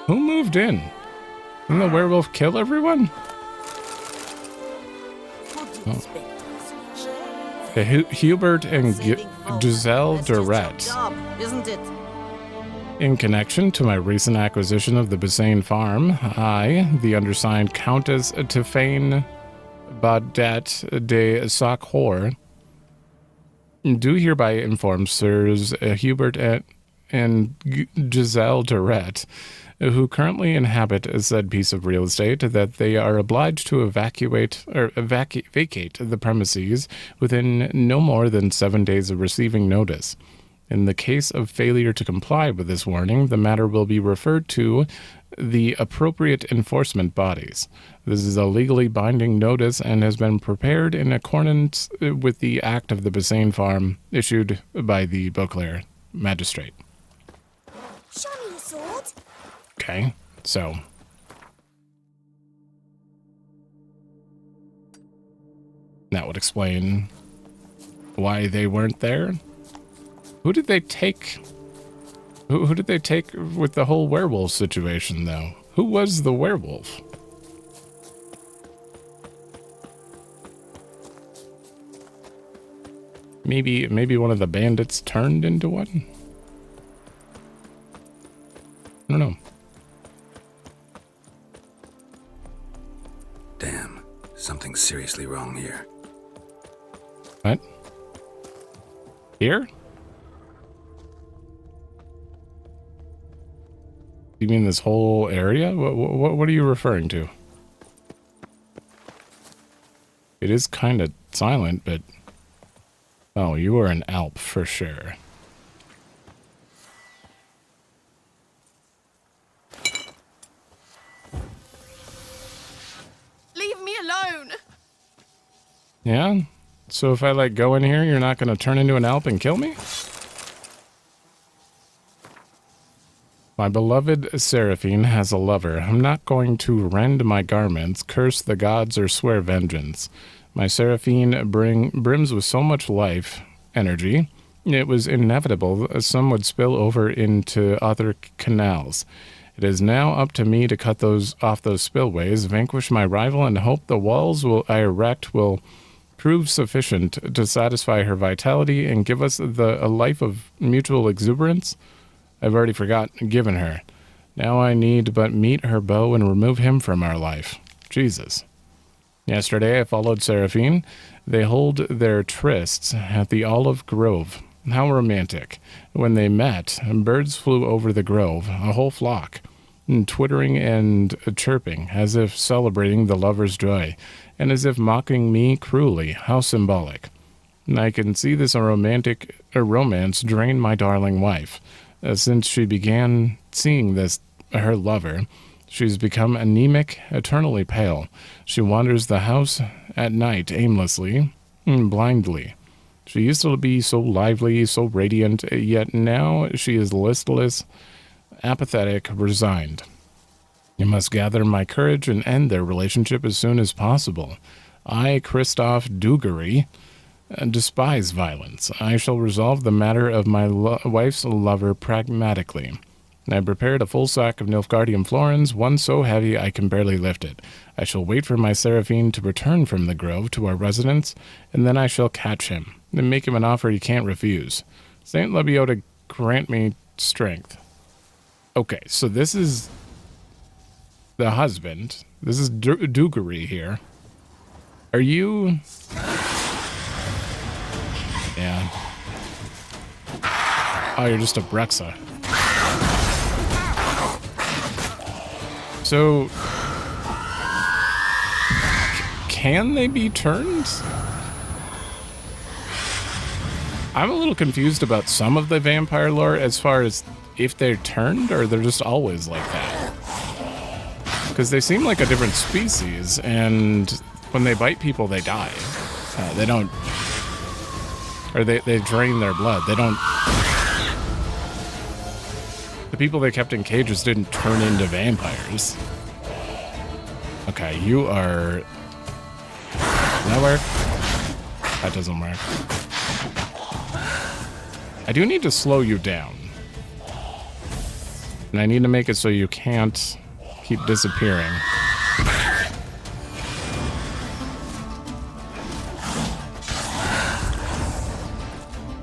Who moved in? Didn't the werewolf kill everyone? Oh. Hubert and Giselle Duret. Isn't it? In connection to my recent acquisition of the Bassane farm, I, the undersigned Countess Toussaint Baudette de Sackhor, do hereby inform Sirs Hubert and Giselle Duret, who currently inhabit said piece of real estate, that they are obliged to vacate the premises within no more than 7 days of receiving notice. In the case of failure to comply with this warning, the matter will be referred to the appropriate enforcement bodies. This is a legally binding notice and has been prepared in accordance with the Act of the Bassane Farm issued by the Beauclair magistrate. Show me your sword. Okay, so that would explain why they weren't there. Who did they take? Who did they take with the whole werewolf situation, though? Who was the werewolf? Maybe one of the bandits turned into one? I don't know. Damn, something's seriously wrong here. What? Here? You mean this whole area? What are you referring to? It is kind of silent, but... Oh, you are an Alp for sure. Leave me alone! Yeah? So if I, like, go in here, you're not going to turn into an Alp and kill me? My beloved Seraphine has a lover. I'm not going to rend my garments, curse the gods, or swear vengeance. My Seraphine brims with so much life, energy, it was inevitable some would spill over into other canals. It is now up to me to cut those off those spillways, vanquish my rival, and hope the walls I erect will prove sufficient to satisfy her vitality and give us a life of mutual exuberance. I've already given her. Now I need but meet her beau and remove him from our life. Jesus. Yesterday I followed Seraphine. They hold their trysts at the olive grove. How romantic. When they met, birds flew over the grove, a whole flock, twittering and chirping, as if celebrating the lover's joy, and as if mocking me cruelly. How symbolic. I can see this romance drain my darling wife. Since she began seeing her lover, she's become anemic, eternally pale. She wanders the house at night aimlessly, blindly. She used to be so lively, so radiant, yet now she is listless, apathetic, resigned. I must gather my courage and end their relationship as soon as possible. I, Christophe Dugarry, despise violence. I shall resolve the matter of my wife's lover pragmatically. I prepared a full sack of Nilfgaardian florins, one so heavy I can barely lift it. I shall wait for my Seraphine to return from the grove to our residence, and then I shall catch him, and make him an offer he can't refuse. Saint Lebiota grant me strength. Okay, so this is the husband. This is Dugarry here. Are you... Yeah. Oh, you're just a Brexa. So... Can they be turned? I'm a little confused about some of the vampire lore as far as if they're turned or they're just always like that. Because they seem like a different species, and when they bite people, they die. They don't... Or they drain their blood. They don't... The people they kept in cages didn't turn into vampires. Okay, you are... Does that work? That doesn't work. I do need to slow you down. And I need to make it so you can't keep disappearing.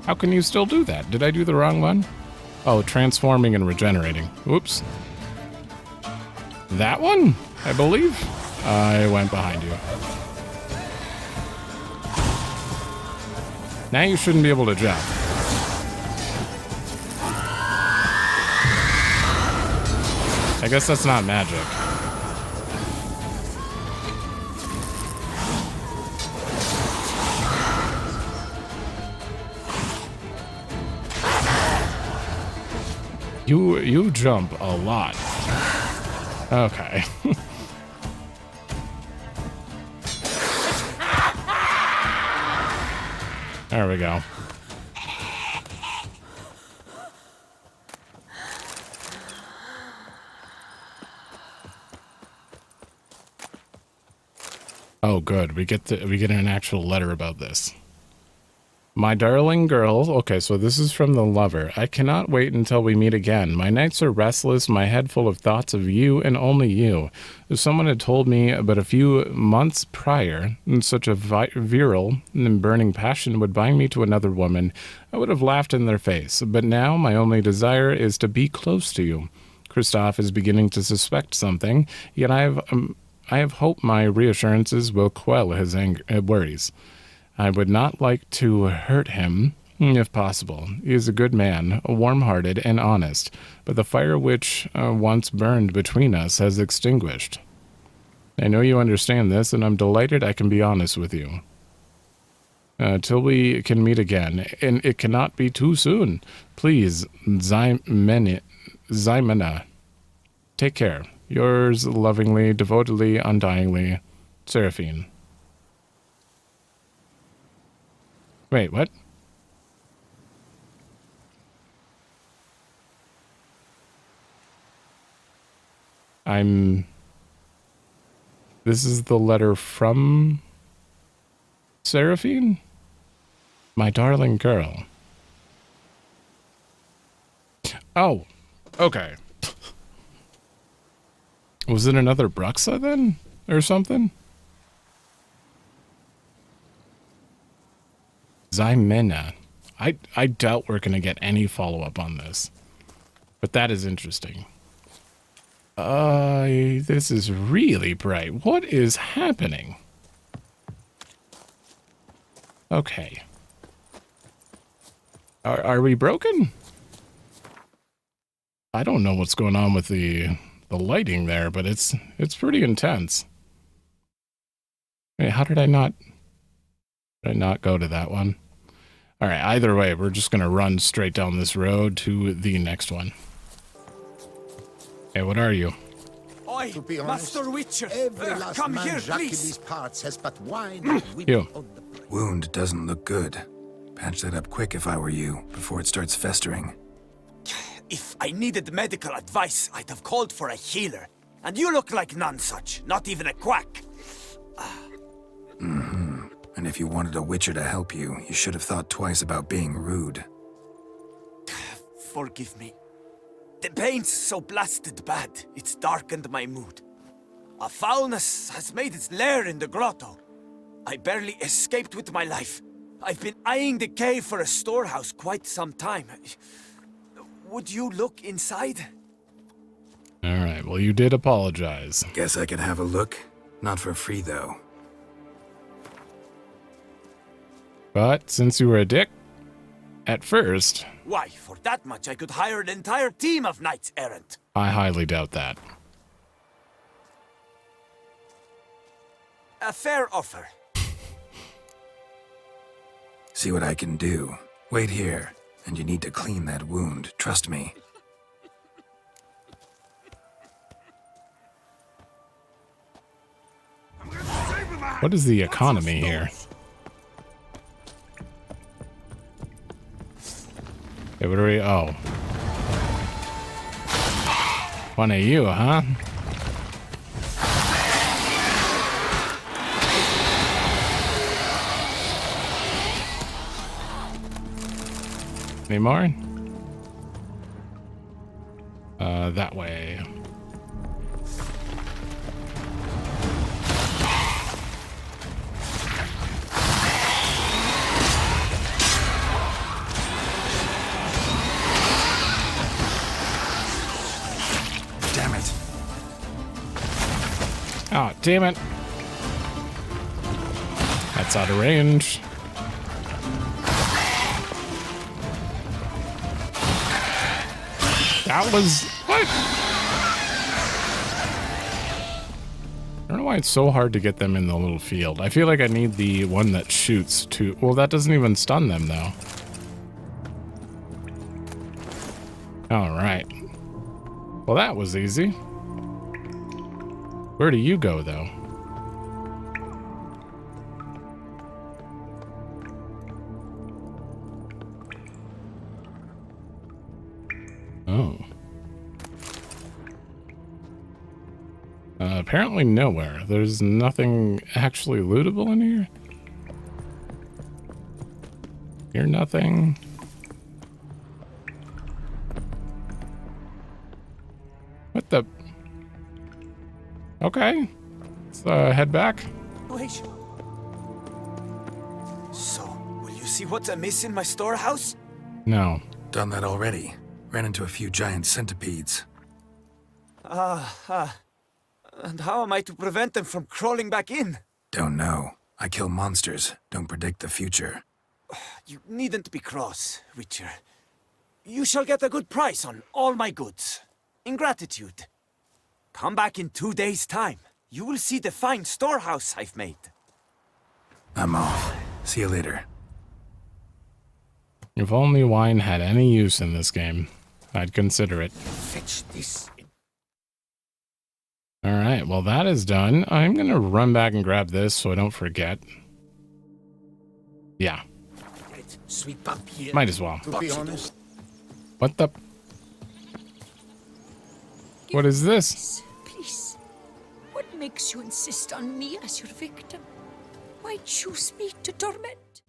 How can you still do that? Did I do the wrong one? Oh, transforming and regenerating. Whoops. That one? I believe. I went behind you. Now you shouldn't be able to jump. I guess that's not magic. You jump a lot. Okay. There we go. Oh, good. We get an actual letter about this. My darling girl, okay, so this is from the lover. I cannot wait until we meet again. My nights are restless, my head full of thoughts of you and only you. If someone had told me but a few months prior, such a virile and burning passion would bind me to another woman, I would have laughed in their face. But now my only desire is to be close to you. Christophe is beginning to suspect something, yet I have hope my reassurances will quell his worries. I would not like to hurt him, if possible. He is a good man, warm-hearted and honest, but the fire which once burned between us has extinguished. I know you understand this, and I'm delighted I can be honest with you. Till we can meet again, and it cannot be too soon. Please, Zymena, take care. Yours lovingly, devotedly, undyingly, Seraphine. Wait, what? This is the letter from Seraphine? My darling girl. Oh, okay. Was it another Bruxa then? Or something? Zymena. I doubt we're going to get any follow-up on this. But that is interesting. This is really bright. What is happening? Okay. Are we broken? I don't know what's going on with the lighting there, but it's pretty intense. Wait, how did I not go to that one? All right, either way, we're just going to run straight down this road to the next one. Hey, what are you? Oi, To be honest, Master Witcher, every last come man here, Jacques in please. these parts has but wine and women You. on the brain. Wound doesn't look good. Patch that up quick if I were you, before it starts festering. If I needed medical advice, I'd have called for a healer. And you look like none such, not even a quack. Mm-hmm. And if you wanted a Witcher to help you, you should have thought twice about being rude. Forgive me. The pain's so blasted bad, it's darkened my mood. A foulness has made its lair in the grotto. I barely escaped with my life. I've been eyeing the cave for a storehouse quite some time. Would you look inside? All right, well, you did apologize. Guess I could have a look. Not for free, though. But since you were a dick, at first, Why, for that much I could hire an entire team of knights errant. I highly doubt that. A fair offer. See what I can do. Wait here, and you need to clean that wound, trust me. What is the economy here? Okay, what are we? Oh. One of you, huh? Any more? That way. Damn it. Oh, damn it. That's out of range. That was... what? I don't know why it's so hard to get them in the little field. I feel like I need the one that shoots to... well, that doesn't even stun them, though. Alright. Well, that was easy. Where do you go, though? Oh. Apparently nowhere. There's nothing actually lootable in here. Hear nothing. What the? Okay. Let's head back. Wait. So, will you see what's amiss in my storehouse? No. Done that already. Ran into a few giant centipedes. And how am I to prevent them from crawling back in? Don't know. I kill monsters, don't predict the future. You needn't be cross, Witcher. You shall get a good price on all my goods. In gratitude. Come back in 2 days' time. You will see the fine storehouse I've made. I'm off. See you later. If only wine had any use in this game, I'd consider it. Fetch this. Alright, well that is done. I'm gonna run back and grab this so I don't forget. Yeah. Right, sweep up here. Might as well. To be honest. What the? What is this? Please. What makes you insist on me as your victim? Why choose me to torment?